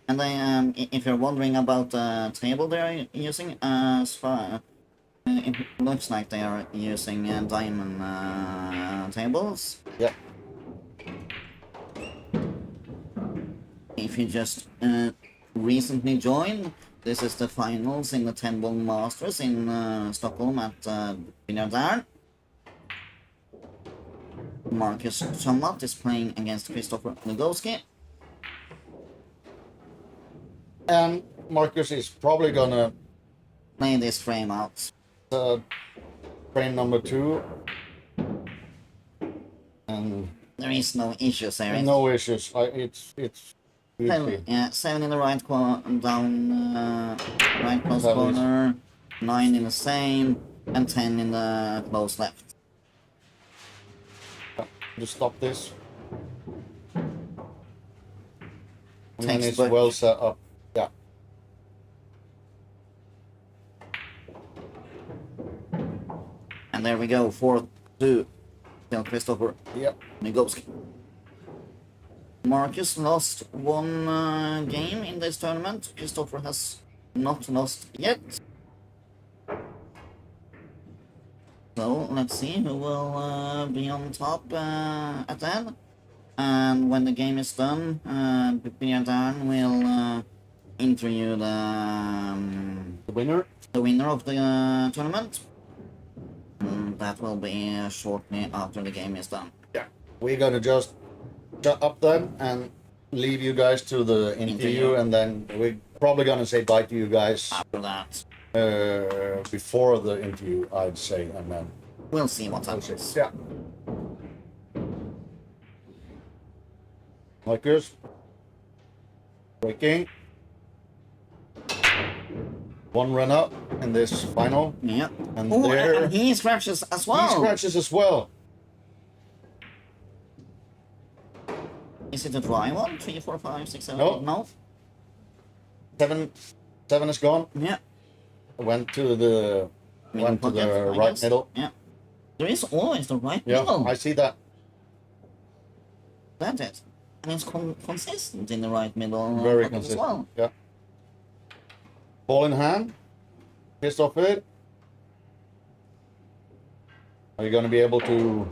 And if you're wondering about the table they're using, as far it looks like they are using diamond tables. Yeah. If you just recently joined, this is the finals in the 10 Ball Masters in Stockholm at Biljardären. Marcus Sommat is playing against Kristoffer Lugowski. And Marcus is probably gonna Play this frame out. frame number 2. And There is no issues there. no issues. It's easy. 7 in the right down right close That is- corner, 9 in the same, and 10 in the close left. Just stop this. And then it's Textbook. well set up. Yeah. And there we go, 4-2. Still Kristoffer Yep. Lugowski. Marcus lost one game in this tournament. Kristoffer has not lost yet. So let's see who will be on top at the end. And when the game is done, Biljardären will interview The winner. the winner of the tournament. That will be shortly after the game is done. Yeah. We're gonna just shut up then and leave you guys to the interview, and then we're probably gonna say bye to you guys After that, before the interview, I'd say, and then we'll see what happens. yeah. Marcus, breaking. One run up in this final, Yeah. and Oh, there and he scratches as well. he scratches as well. Is it a dry one? 3, 4, 5, 6, 7, No. 8? No. 7 is gone. Yeah. Went to the Middle pocket, I right guess. middle. Yeah. There is always the right Yeah, middle. I see that. That's it. And it's consistent in the right middle Very pocket as consistent. well. Yeah. Ball in hand. Pissed off it. Are you going to be able to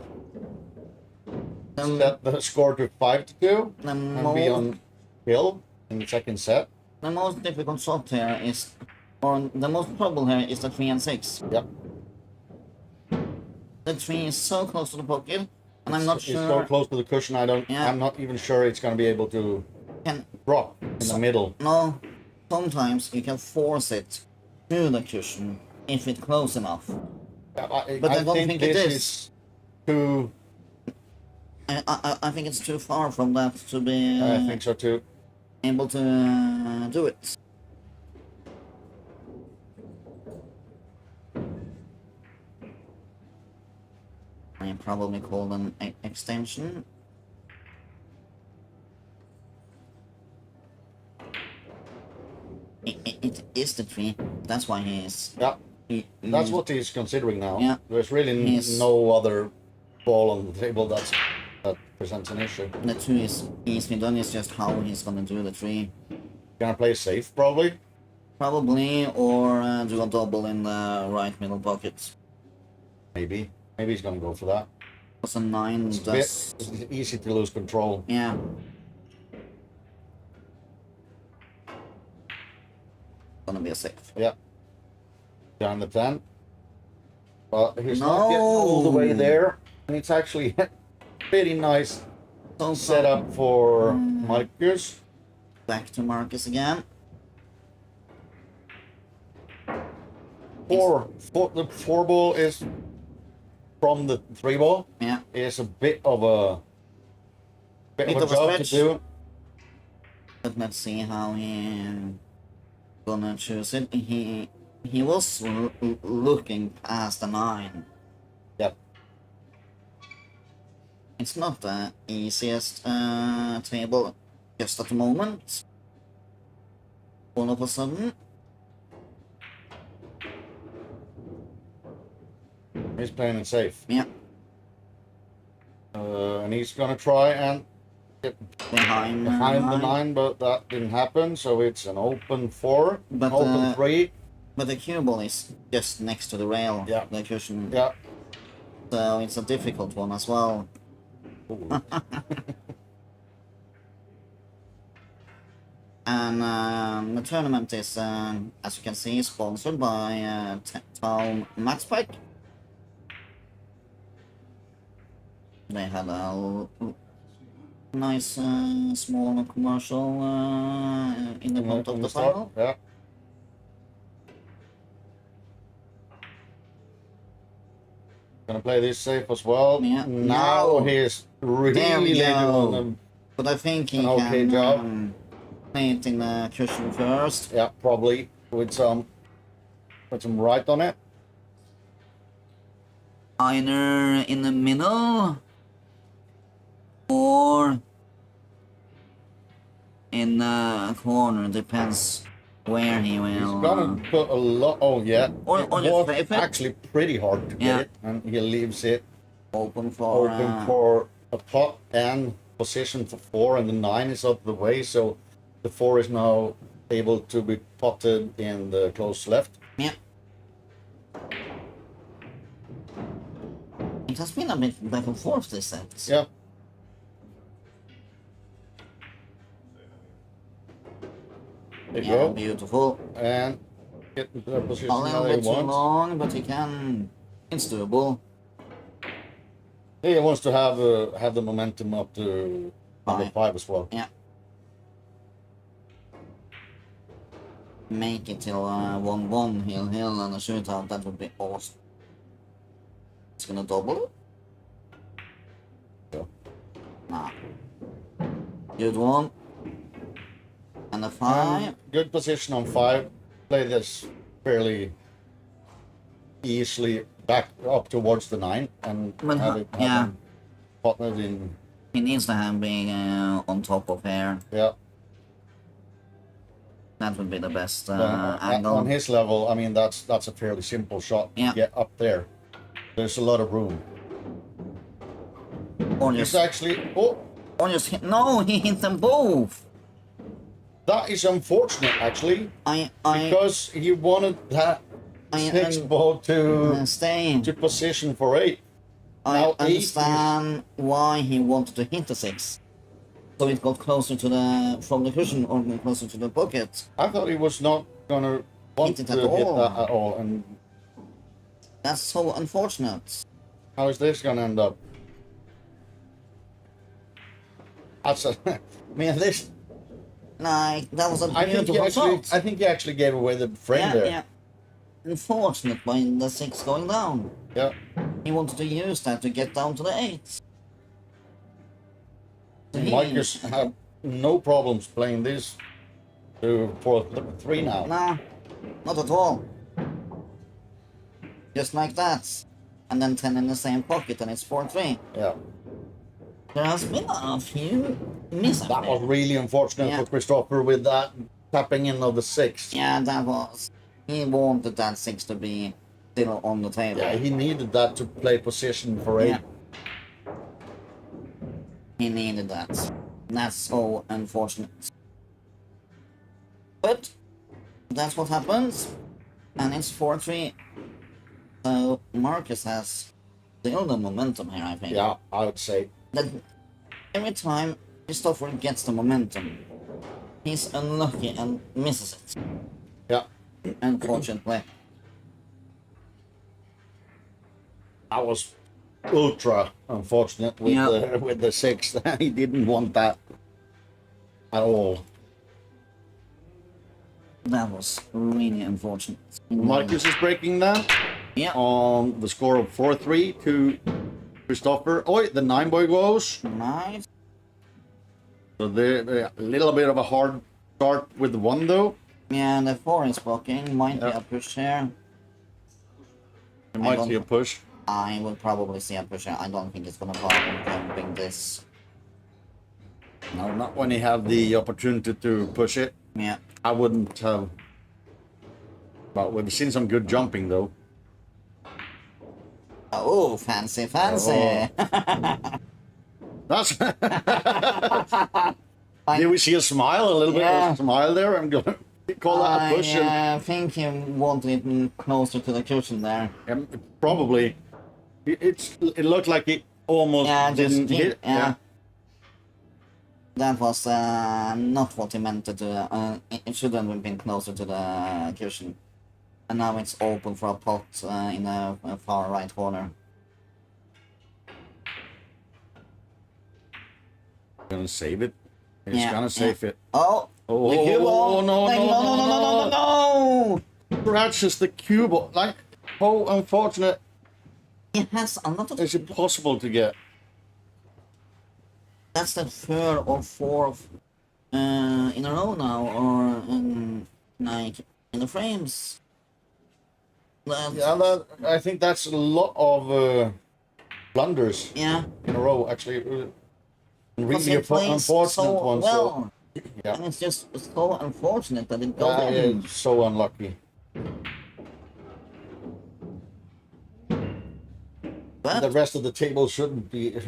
set the score to 5-2 The, and mo- be on hill in the second set? the most difficult shot here is, or the most trouble here is the 3 and 6. Yep. The 3 is so close to the pocket, and I'm not It's sure. so close to the cushion. Yeah. I'm not even sure it's going to be able to Can drop in the middle. no. Sometimes you can force it through the cushion if it's close enough. But I don't think it this is. too. I think it's too far from that to be I think so too. able to do it. I probably call an extension. It is the tree. That's why he is. Yeah. That's he- what he's considering now. Yeah. There's really He's- no other ball on the table that presents an issue. The 2 is easily done. It's just how he's gonna do the 3. Gonna play safe probably. Probably, or do a double in the right middle pocket. Maybe he's gonna go for that. Because a 9 It's does. it's easy to lose control. Yeah. Gonna be a safe. Yeah. Down the 10. But he's not getting No. all the way there. And it's actually pretty nice So setup for Marcus. back to Marcus again. The 4 ball is from the 3 ball. Yeah. Is a bit of a Bit of a job to stretch. do. But let's see how he gonna choose it. He was looking past the 9. Yep. It's not the easiest table just at the moment. All of a sudden. He's playing it safe. Yeah. And he's gonna try and behind the 9, but that didn't happen, so it's an open 4, But, open 3. But the cue ball is just next to the rail, Yeah. the cushion. Yeah. So it's a difficult one as well. And the tournament is, as you can see, sponsored by Town Max Pack. They had a nice small commercial in the front of the final. Yeah. Gonna play this safe as well. Yeah. Now he's really doing But I think he okay can job. play it in the cushion first. Yeah, probably with some right on it. Either in the middle or in the corner, depends where he will. He's gonna put a lot. Oh yeah, Or it just was flip it. actually pretty hard to get it, and he leaves it Open for a pot and position for 4, and the 9 is out of the way, so the 4 is now able to be potted in the close left. yeah. It has been a bit back and forth this set. Yeah. There you Yeah, go. beautiful. And get into the position A little that he bit too wants. long, but he can. It's doable. He wants to have the momentum up to number 5 as well. Yeah. Make it till 1-1, hill, and a shootout. That would be awesome. It's gonna double it? Yeah. Nah. Good one. And a 5. Good position on 5. Play this fairly easily back up towards the 9 and But have it yeah. potted in. He needs to have being on top of here. Yeah. That would be the best On angle. his level, I mean that's a fairly simple shot Yeah. to get up there. There's a lot of room. Or It's just, actually hit. No, he hit them both. that is unfortunate actually I because he wanted that I 6 ball to stay. position for 8. I Now 8 understand why he wanted to hit the 6. So it got closer to the from the cushion or closer to the pocket. I thought he was not gonna want Hit to it hit at all. that at all. And That's so unfortunate. how is this gonna end up? That's a, man, this. Like that was a I think beautiful shot. I think he actually gave away the frame Yeah, there. yeah. Unfortunate by the 6 going down. Yeah. He wanted to use that to get down to the 8. So Marcus had no problems playing this for 3 now. Nah, not at all. Just like that. And then 10 in the same pocket and it's 4-3. Yeah. There has been a few misses. That was really unfortunate Yeah. for Christopher with that tapping in of the 6. Yeah, that was. He wanted that 6 to be still on the table. Yeah, he needed that to play position for 8. Yeah. He needed that. That's so unfortunate. But that's what happens. And it's 4-3. So Marcus has still the momentum here, I think. Yeah, I would say. That every time Christopher gets the momentum, he's unlucky and misses it. Yeah. Unfortunately. That was ultra unfortunate with Yeah. with the 6. He didn't want that at all. That was really unfortunate. Marcus is breaking that Yeah. on the score of 4-3 to Christopher. Oh, the 9 boy goes. Nice. So a little bit of a hard start with the 1 though. Yeah, the 4 is blocking. Might be Yeah. a push here. There might be a push. I will probably see a push here. I don't think it's gonna bother jumping this. No, not when he have the opportunity to push it. Yeah. I wouldn't have. But we've seen some good jumping though. Oh, fancy. That's. Did we see a smile? A little bit of a smile there. I'm gonna call that a push. I think he wanted it closer to the cushion there. Probably. It looked like it almost didn't hit. Yeah. That was not what he meant to do. It should have been closer to the cushion. And now it's open for a pot in the far right corner. Gonna save it. He's gonna save it. Oh! The cue ball! No! Scratches the cue ball. Like, how unfortunate. He has a lot of... Is it possible to get? That's the third or fourth in a row now, or like in the frames. I think that's a lot of blunders in a row. Actually, really unfortunate ones. Well. And it's just so unfortunate that it goes in. It's so unlucky. But the rest of the table shouldn't be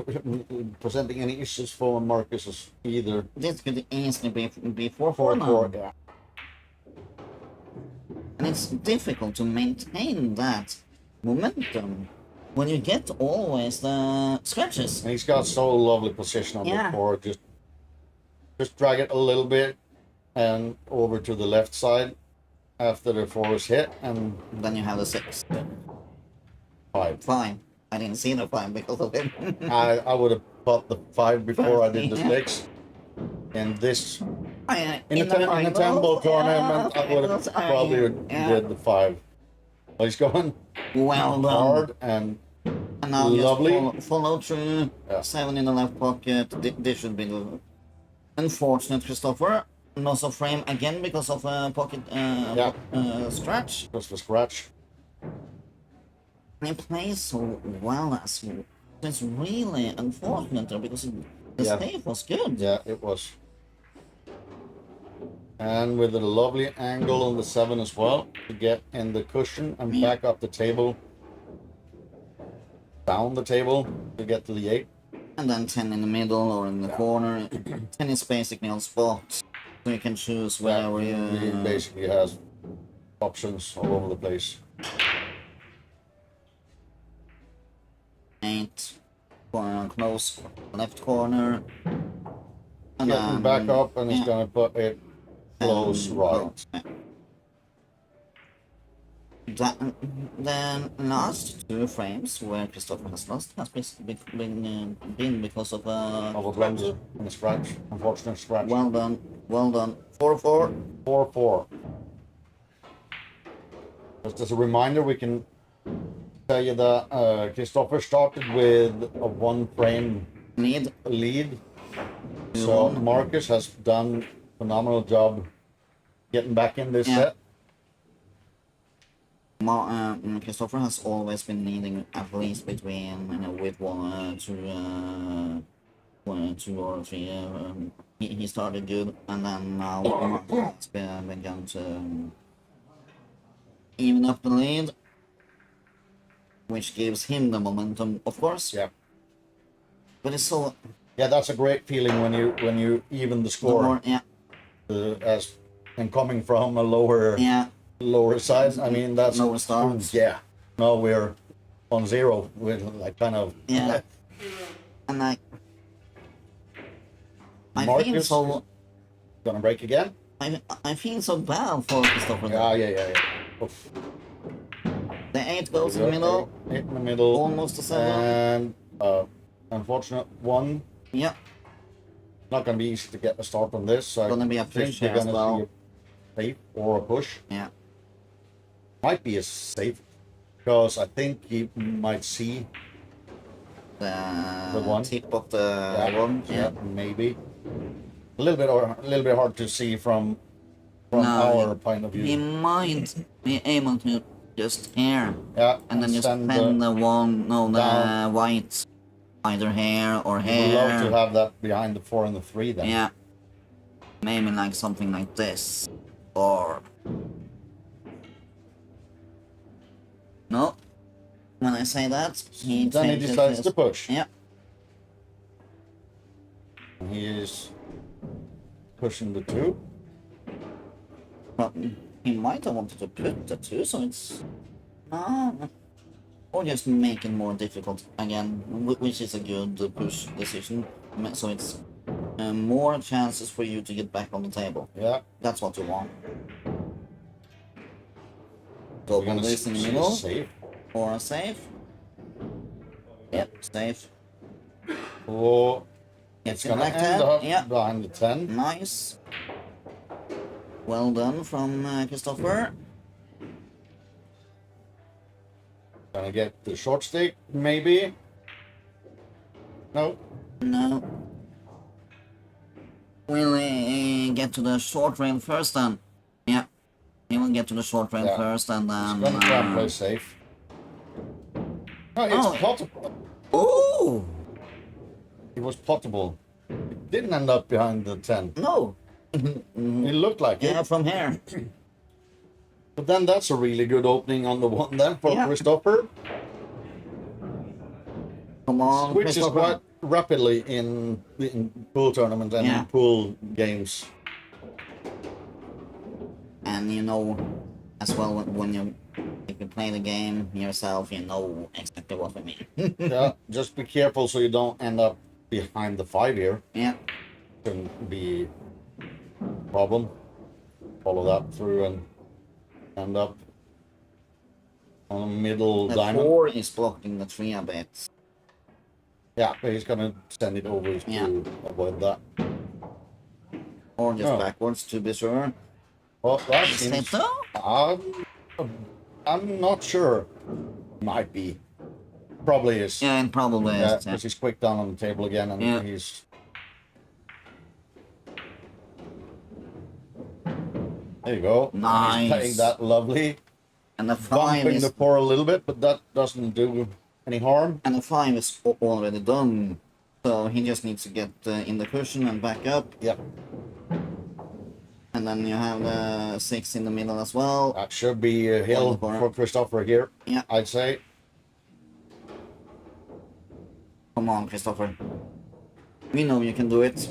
presenting any issues for Marcus either. This could easily be 4-4 now. Yeah. And it's difficult to maintain that momentum when you get always the scratches. And he's got so lovely position on the board. Just drag it a little bit and over to the left side after the 4 is hit, and then you have the 6. 5. I didn't see the 5 because of him. I would have thought the 5 before I did the 6. And this in a temple tournament, I would have probably did the 5. Well, he's going well done. Hard and now lovely. Just follow through. 7 in the left pocket. This should be good. Unfortunate, Christopher. Loss of frame again because of a pocket scratch. Just a scratch. He plays so well as well. It's really unfortunate there because the save was good. Yeah, it was. And with a lovely angle on the 7 as well to get in the cushion and back up the table. Down the table to get to the 8. And then 10 in the middle or in the corner. 10 is basically on spot. So you can choose wherever He basically has options all over the place. 8. Close left corner. And Getting back up, and he's going to put it close right. The last 2 frames where Christopher has lost has been because of a blunder and a scratch, unfortunate scratch. Well done. 4-4. 4-4. Just as a reminder, we can tell you that Christopher started with a 1 frame lead. So Marcus has done a phenomenal job getting back in this set. Christopher has always been leading at least between with 1, 2 or 3. He started good, and then now it's begun to even up the lead, which gives him the momentum, of course. Yeah. But it's so. Yeah, that's a great feeling when you even the score. And coming from a lower side. I mean, that's lower starts. Yeah. No, we're on 0 with like kind of. Yeah. And I feel so. Gonna break again. I feel so bad for Christopher. Yeah. Oof. The 8 goes in the middle. 8 in the middle. Almost a 7. And unfortunate 1. Yeah. Not gonna be easy to get a start on this. So gonna be a push here as well. See a save or a push. Yeah. Might be a save because I think he might see the 1 tip of the 1. Yeah, maybe. A little bit hard to see from our point of view. He might be able to just here. Yeah. And then just pen the white. Either hair or hair. We'd love to have that behind the 4 and the 3 then. Yeah. Maybe like something like this. Or... No. When I say that, then he decides to push. Yeah. He is pushing the 2. But he might have wanted to put the 2, so it's... No. Or just make it more difficult again, which is a good push decision. So it's more chances for you to get back on the table. Yeah. That's what you want. Double this in the middle. Safe. Or a save. Yep, safe. Oh, It's gonna back end 10. up Yeah. behind the 10. Nice. Well done from Christopher. Gonna get the short stick, maybe. No. No. We'll get to the short rail first then. Yeah. He will get to the short rail Yeah. first and then... He's gonna try and play safe. No, it's Oh. potable. Oh! It was potable. It didn't end up behind the 10. No! It looked like Yeah, it. from here. But then that's a really good opening on the 1 then for Yeah. Christopher. Come on, Switches Christopher. quite rapidly in pool tournaments and Yeah. in pool games. And you know, as well, if you play the game yourself, you know exactly what we mean. Yeah, just be careful so you don't end up behind the 5 here. Yeah. Can be a problem. Follow that through and end up on a middle The diamond. 4 is blocking the 3 a bit. Yeah, but he's gonna send it over Yeah. to avoid that. Or just Oh. backwards to be sure. Well, that Is it seems... though? I'm not sure. Might be. Probably is. Yeah, it probably Yeah, is. Yeah. because he's quick down on the table again and Yeah. he's... There you go. And Nice. he's playing that lovely. And the 5 Bumping is... the 4 a little bit, but that doesn't do any harm. And the 5 is already done. So he just needs to get in the cushion and back up. Yep. And then you have the 6 in the middle as well. That should be a hill Wonderful. for Christopher here, Yeah. I'd say. Come on, Christopher. We know you can do it.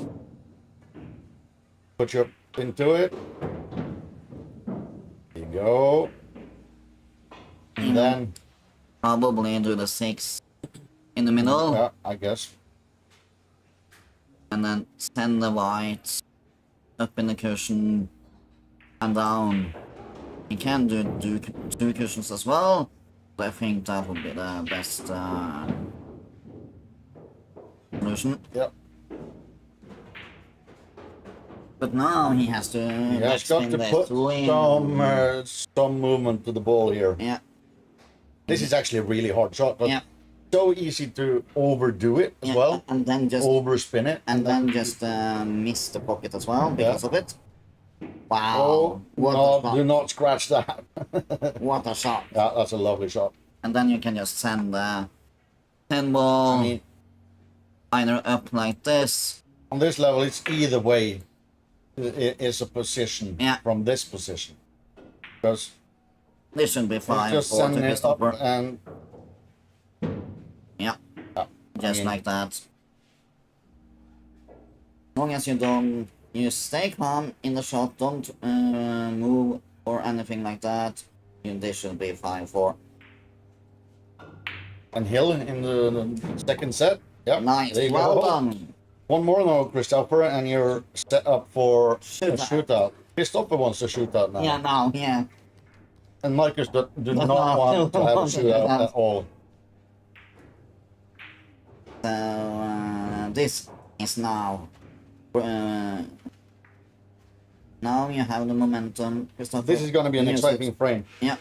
Put you into it. There you go. And then, Probably do the 6 in the middle. yeah, I guess. And then send the white up in the cushion and down. You can do 2 cushions as well, but I think that would be the best solution. Yep. But now he has to He has got backspin to the put 3. some movement to the ball here. Yeah, This is actually a really hard shot, but yeah, so easy to overdo it as yeah. well. And then just Overspin it. just miss the pocket as well because of it. Wow! Oh, What a no, shot! do not scratch that. What a shot! Yeah, that's a lovely shot. And then you can just send the 10 ball I mean, either up like this. on this level, it's either way. It's a position Yeah. from this position. Because This should be it's fine just for sending it up Christopher. and Yeah, yeah, just I mean, like that. As long as you don't, you stay calm in the shot, don't move or anything like that. This should be fine for. and Hill in the second set. Yeah, Nice, there you well go. done. One more now, Christopher, and you're set up for a Shootout. shootout. Christopher wants a shootout now. Yeah, now, yeah. And Marcus do not No, want to have a no, shootout no. at all. So this is now. Now you have the momentum, Christopher. This is going to be an Use exciting it. frame. Yeah.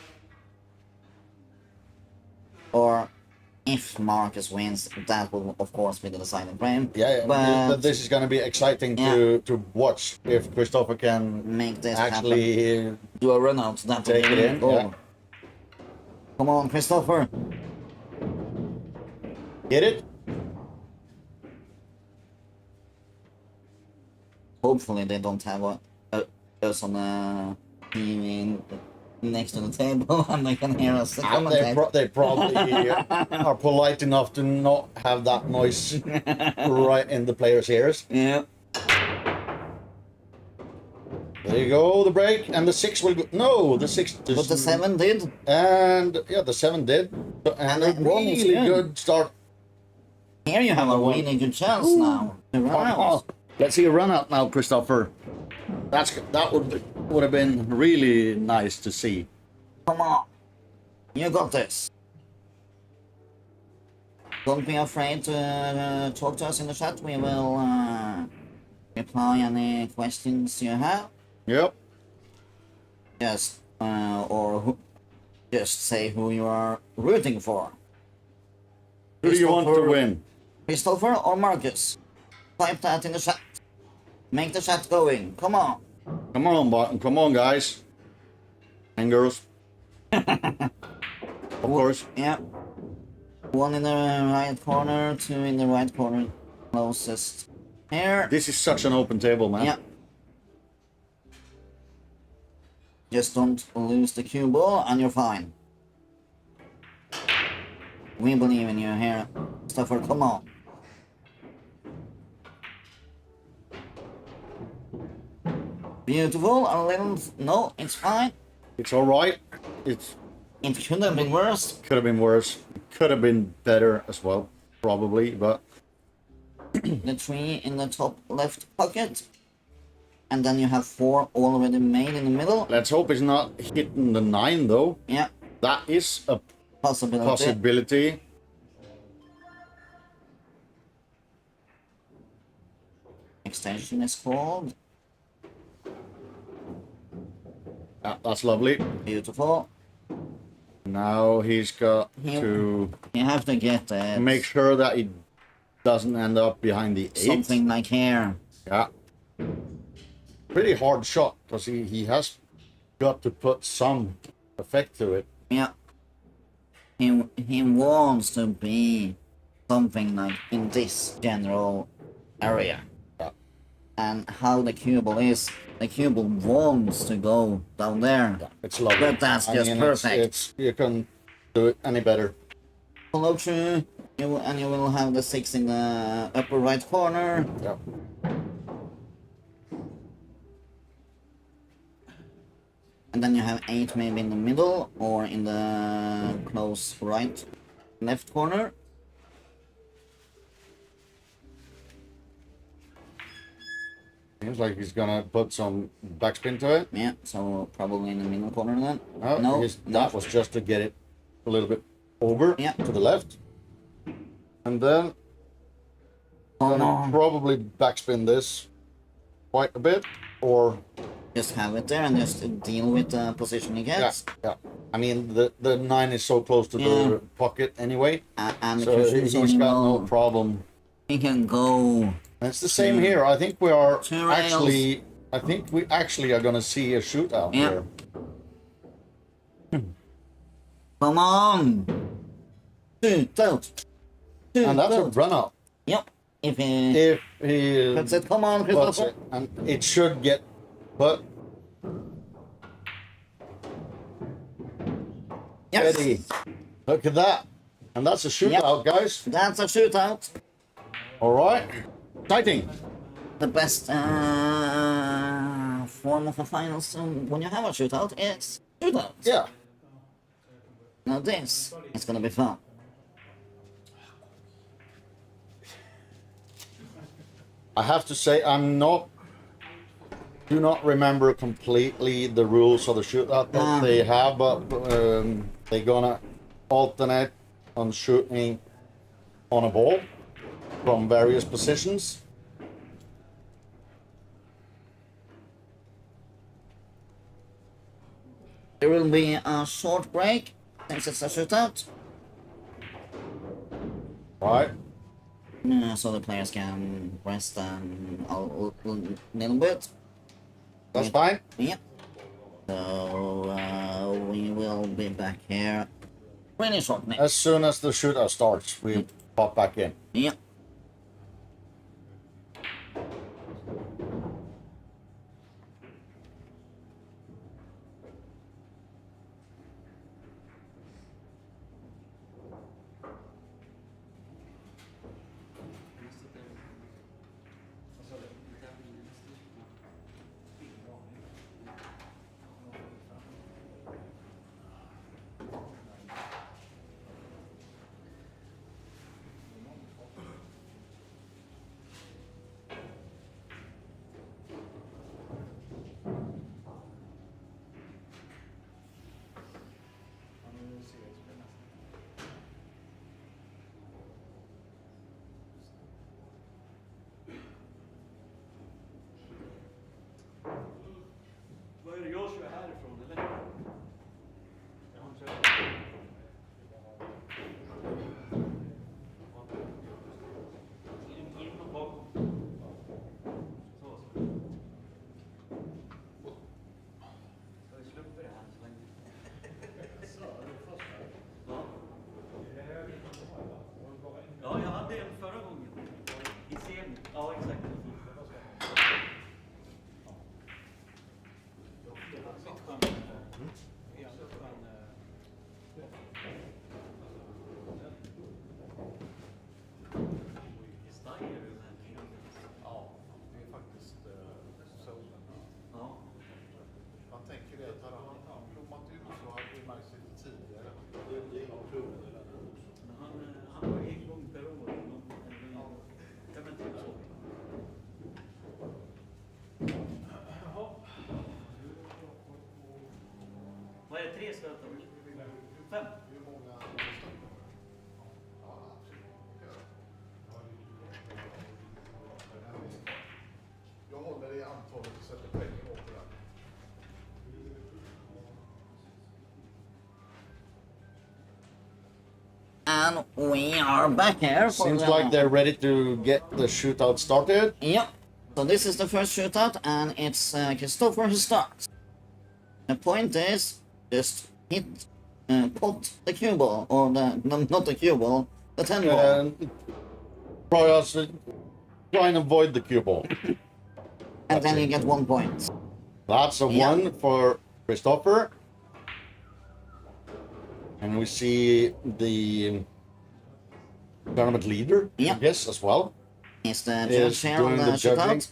Or if Marcus wins, that will of course be the deciding frame. Yeah, But this is going to be exciting to watch if Christopher can make this happen. actually Do a run out. That would take be it in. cool. Yeah. Come on, Christopher. Get it. Hopefully they don't have us on a next to the table and they can hear us. And they probably are polite enough to not have that noise right in the players' ears. Yeah. There you go, the break, and the 6 will go. No, the 6. But the 7 did. And yeah, the 7 did. And a that one is really good. good start. Here you have a really good chance now to run out. Let's see a run out now, Christopher. That would have been really nice to see. Come on. You got this. Don't be afraid to talk to us in the chat. We will reply any questions you have. Yep. Just just say who you are rooting for. Who do you want to win? Christopher or Marcus? Type that in the chat. Make the chat going. Come on. Come on, come on, guys and girls. Of course. Yeah. 1 in the right corner, 2 in the right corner, closest. Here. This is such an open table, man. Yeah. Just don't lose the cue ball and you're fine. We believe in you here. Christopher, come on. Beautiful. A little. No, it's fine. It's all right. It could have been worse. could have been worse. Could have been better as well, probably. But The 3 in the top left pocket. And then you have 4 already made in the middle. let's hope it's not hitting the 9, though. Yeah, That is a possibility. possibility. Extension is called. Yeah, that's lovely. Beautiful. Now he's got Yeah. to You have to get it. make sure that he doesn't end up behind the 8. Something like here. Yeah. Pretty hard shot, because he has got to put some effect to it. Yeah. He wants to be something like in this general area. Yeah. And how the cue ball is, the cue ball wants to go down there. It's lovely. But that's just perfect. You can do it any better. Follow through, and you will have the 6 in the upper right corner. Yeah. And then you have 8 maybe in the middle or in the close right left corner. Seems like he's gonna put some backspin to it. Yeah, so probably in the middle corner then. No, no, that was just to get it a little bit over Yeah. to the left. And then gonna probably backspin this quite a bit, or just have it there and just deal with the position he yeah, gets. yeah. I mean the 9 is so close to Yeah. the pocket anyway, And so if you he's choose got him, no problem. he can go. And it's the same here. I think we are Two rails. actually. I think we actually are gonna see a shootout Yeah. here. Come on! Shoot out! Shoot And that's a out. run out. Yep. If he If he puts it, come on, puts Christopher. it, and it should get, but Yes. Eddie, look at that, and that's a shootout, guys. That's a shootout. All right, exciting. The best form of a finals when you have a shootout is shootout. Yeah, Now this is gonna be fun. I have to say do not remember completely the rules of the shootout that they have, but they're gonna alternate on shooting on a ball from various positions. There will be a short break since it's a shootout. Right. So the players can rest a little bit. That's fine. Yep. So we will be back here really shortly. As soon as the shootout starts, we pop back in. Yep. And we are back here. Seems like they're ready to get the shootout started. Yep. So this is the first shootout, and it's Christopher who starts. The point is, just hit, pot the cue ball, or not the cue ball, the 10 ball. Try and avoid the cue ball. And then you get 1 point. That's a 1 for Christopher. And we see the tournament leader, I guess, as well. Is the Is chair doing on the the juggling shootout.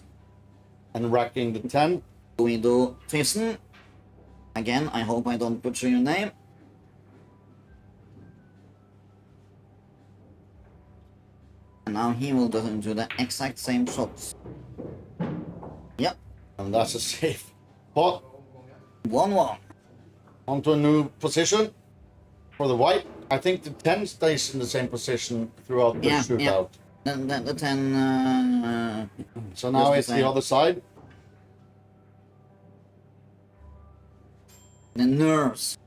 and racking the 10. We do Tristan. Again, I hope I don't butcher your name. And now he will do the exact same shots. Yep. And that's a safe pot. 1-1. Onto a new position for the white. I think the 10 stays in the same position throughout the shootout. The 10... So now it's the other side. The nerves.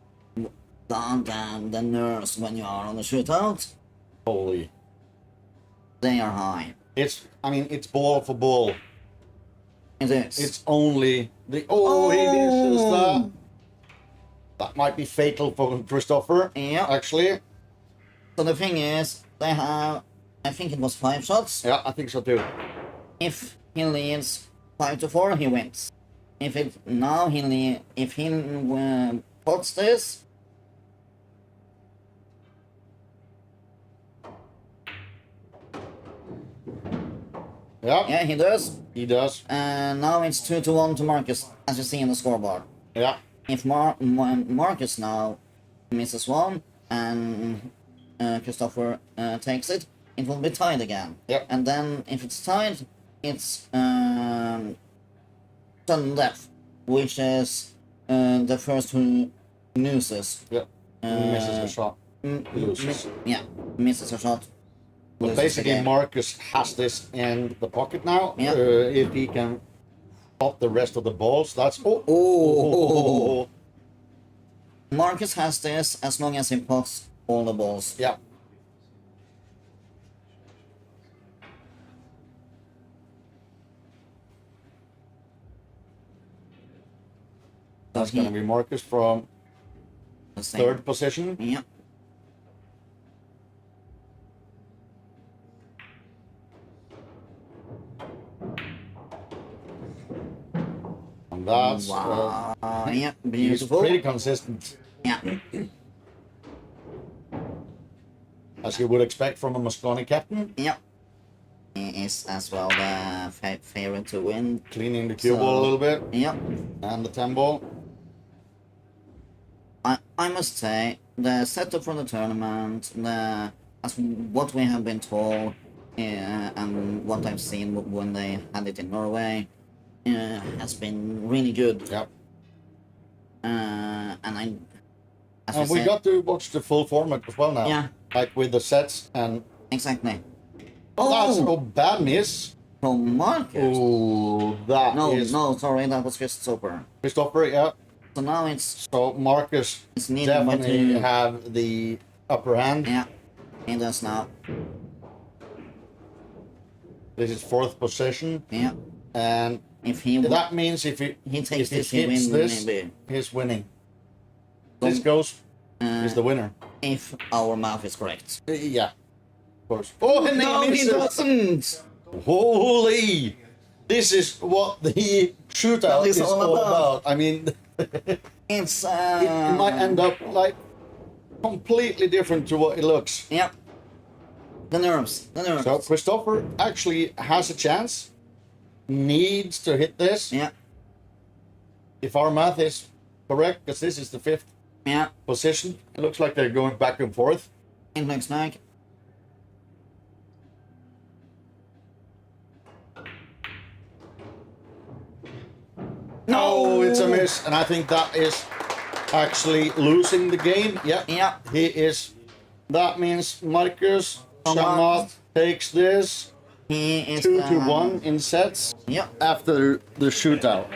Damn, the nerves when you are on the shootout. Holy. They are high. It's ball for ball. It is. It's only the... he misses that. That might be fatal for Christopher, actually. So the thing is, they have... I think it was 5 shots. Yeah, I think so too. If he leads 5-4, he wins. If he pots this, Yeah, he does. he does. And now it's 2-1 to Marcus, as you see in the scoreboard. Yeah. If Marcus now misses one and Christopher takes it, it will be tied again. Yep. And then if it's tied, it's sudden death, which is the first who loses. Yeah. Misses a shot. Loses. Misses a shot. But loses basically, the game. Marcus has this in the pocket now. Yeah. If he can pop the rest of the balls, that's... Marcus has this as long as he pots all the balls. Yeah. That's going to be Marcus from third position. Yeah. And that's... yeah, he's beautiful. pretty consistent, Yeah. as you would expect from a Mosconi captain. Yeah. He is as well the favorite to win. Cleaning the cue ball a little bit. Yeah. And the 10 ball. I must say, the setup for the tournament, as what we have been told, and what I've seen when they had it in Norway, has been really good. Yeah. And We got to watch the full format as well now. Yeah. Like with the sets and... Exactly. That's a bad miss. From Marcus. Oh, that is... No, sorry, that was Christopher. Christopher, yeah. So now it's So Marcus needed definitely to... have the upper hand. Yeah, he does now. This is fourth position. Yeah. And If he that means if he takes if this, he he hits wins this, maybe. he's winning. This goes, is the winner. If our math is correct. Yeah. Of course. Oh, and No, he misses. doesn't! Holy! This is what the shootout is all about. I mean, It's it might end up like completely different to what it looks. Yep. The nerves. So Christopher actually has a chance. Needs to hit this. Yeah. If our math is correct, because this is the fifth Yeah. position. It looks like they're going back and forth. It looks like. No, it's a miss, and I think that is actually losing the game. Yeah. Yeah. He is. That means Marcus Shamat Shamat takes this He is 2-1 in sets Yep. after the shootout.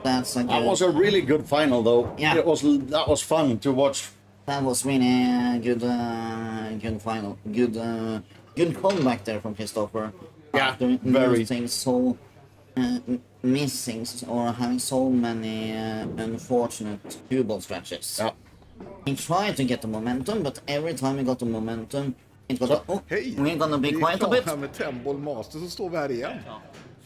That's a good. That was a really good final, though. Yeah. That was fun to watch That was really good final, good comeback there from Christopher. Yeah, After very. losing so missing or having so many unfortunate cue ball stretches. Ja. He tried to get the momentum, but every time he got the momentum, it was like, oh, Hej! we're gonna be Det är quiet a bit. här med 10-boll master, så står vi här igen.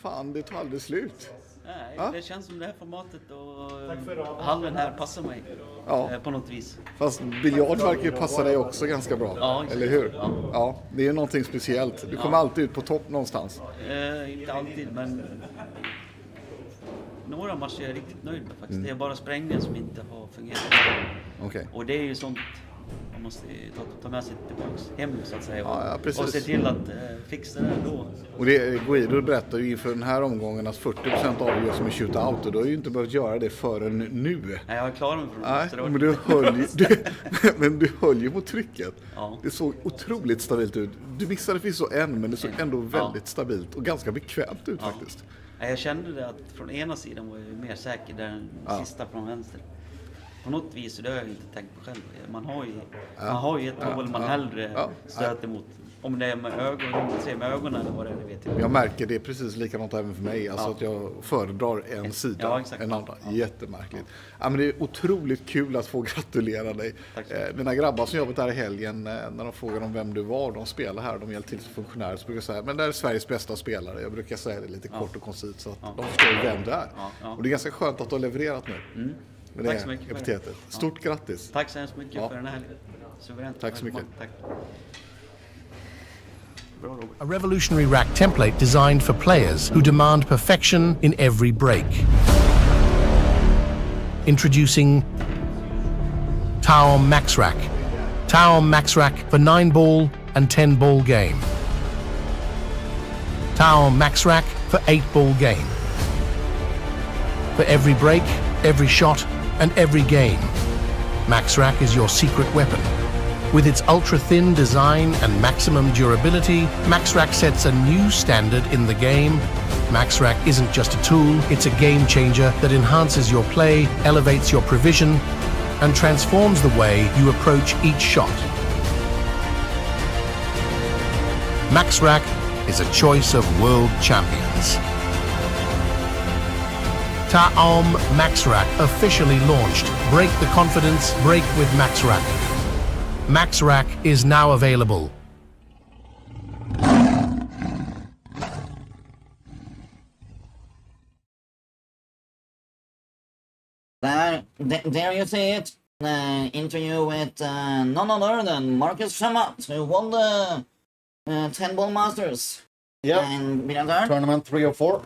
Fan, det tar aldrig slut. Nej, det känns som det här formatet och hallen här passar mig på något vis. Fast biljard verkar ju passa dig också ganska bra, Ja, eller hur? ja. Ja, det är någonting speciellt. Du kommer alltid ut på topp någonstans. Inte alltid, men några matcher är jag riktigt nöjd med faktiskt. Det är bara sprängningen som inte har fungerat. Okej. Och det är ju sånt man måste ta med sig tillbaks hem så att säga. Ja, precis. Och se till att fixa det då. Och det, Guido berättar ju inför den här omgången att 40% avgörs med shootout, och du har ju inte behövt göra det förrän nu. Nej, jag är klar med Nej, det. men du höll ju mot trycket. Ja. Det såg otroligt stabilt ut. Du missade förvisso en, men det såg ändå väldigt stabilt och ganska bekvämt ut faktiskt. Nej, jag kände det att från ena sidan var jag mer säker där den sista från vänster. På något vis, det har jag inte tänkt på själv. Man har ju ett hål man hellre stöter emot. Om det är med ögonen, om man ser med ögonen eller vad det är, det vet jag. Jag märker det är precis likadant även för mig. Alltså att jag föredrar en sida än andra. Jättemärkligt. Ja, men det är otroligt kul att få gratulera dig. Mina grabbar som jobbat här i helgen, när de frågar om vem du var, de spelar här, de hjälper till som funktionärer, så brukar jag säga, men det är Sveriges bästa spelare. Jag brukar säga det lite kort och koncist så att de förstår vem du är. Och det är ganska skönt att du har levererat nu. Med Tack så mycket för epitetet. Stort grattis. Tack så hemskt mycket för den här suveränt. Tack så mycket. Tack. A revolutionary rack template designed for players who demand perfection in every break. Introducing Taom Max Rack. Taom Max Rack for 9-ball and 10-ball game. Taom Max Rack for 8-ball game. For every break, every shot, and every game, Max Rack is your secret weapon. With its ultra-thin design and maximum durability, Max Rack sets a new standard in the game. Max Rack isn't just a tool, it's a game changer that enhances your play, elevates your provision, and transforms the way you approach each shot. Max Rack is a choice of world champions. Taom Max Rack officially launched. Break the confidence, break with Max Rack. Max Rack is now available. There you see it. Interview with none other than Marcus Shamat, who won the 10-ball Masters. Yeah. And Biljardären. Tournament 3 or 4.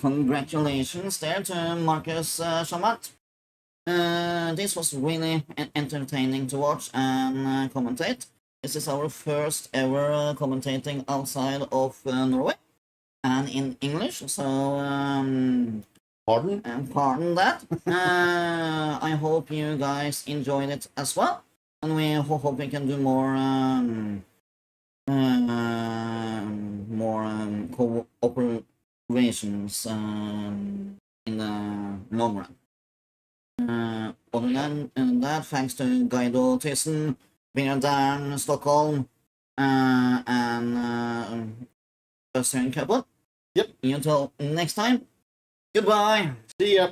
Congratulations there to Marcus Shamat. This was really entertaining to watch and commentate. This is our first ever commentating outside of Norway and in English, so pardon that. I hope you guys enjoyed it as well, and we hope we can do more cooperations in the long run. Other than that, thanks to Guido Thyssen, Biljardären, Stockholm, and us here in KØ-pådd. Yep. Until next time, goodbye. See ya.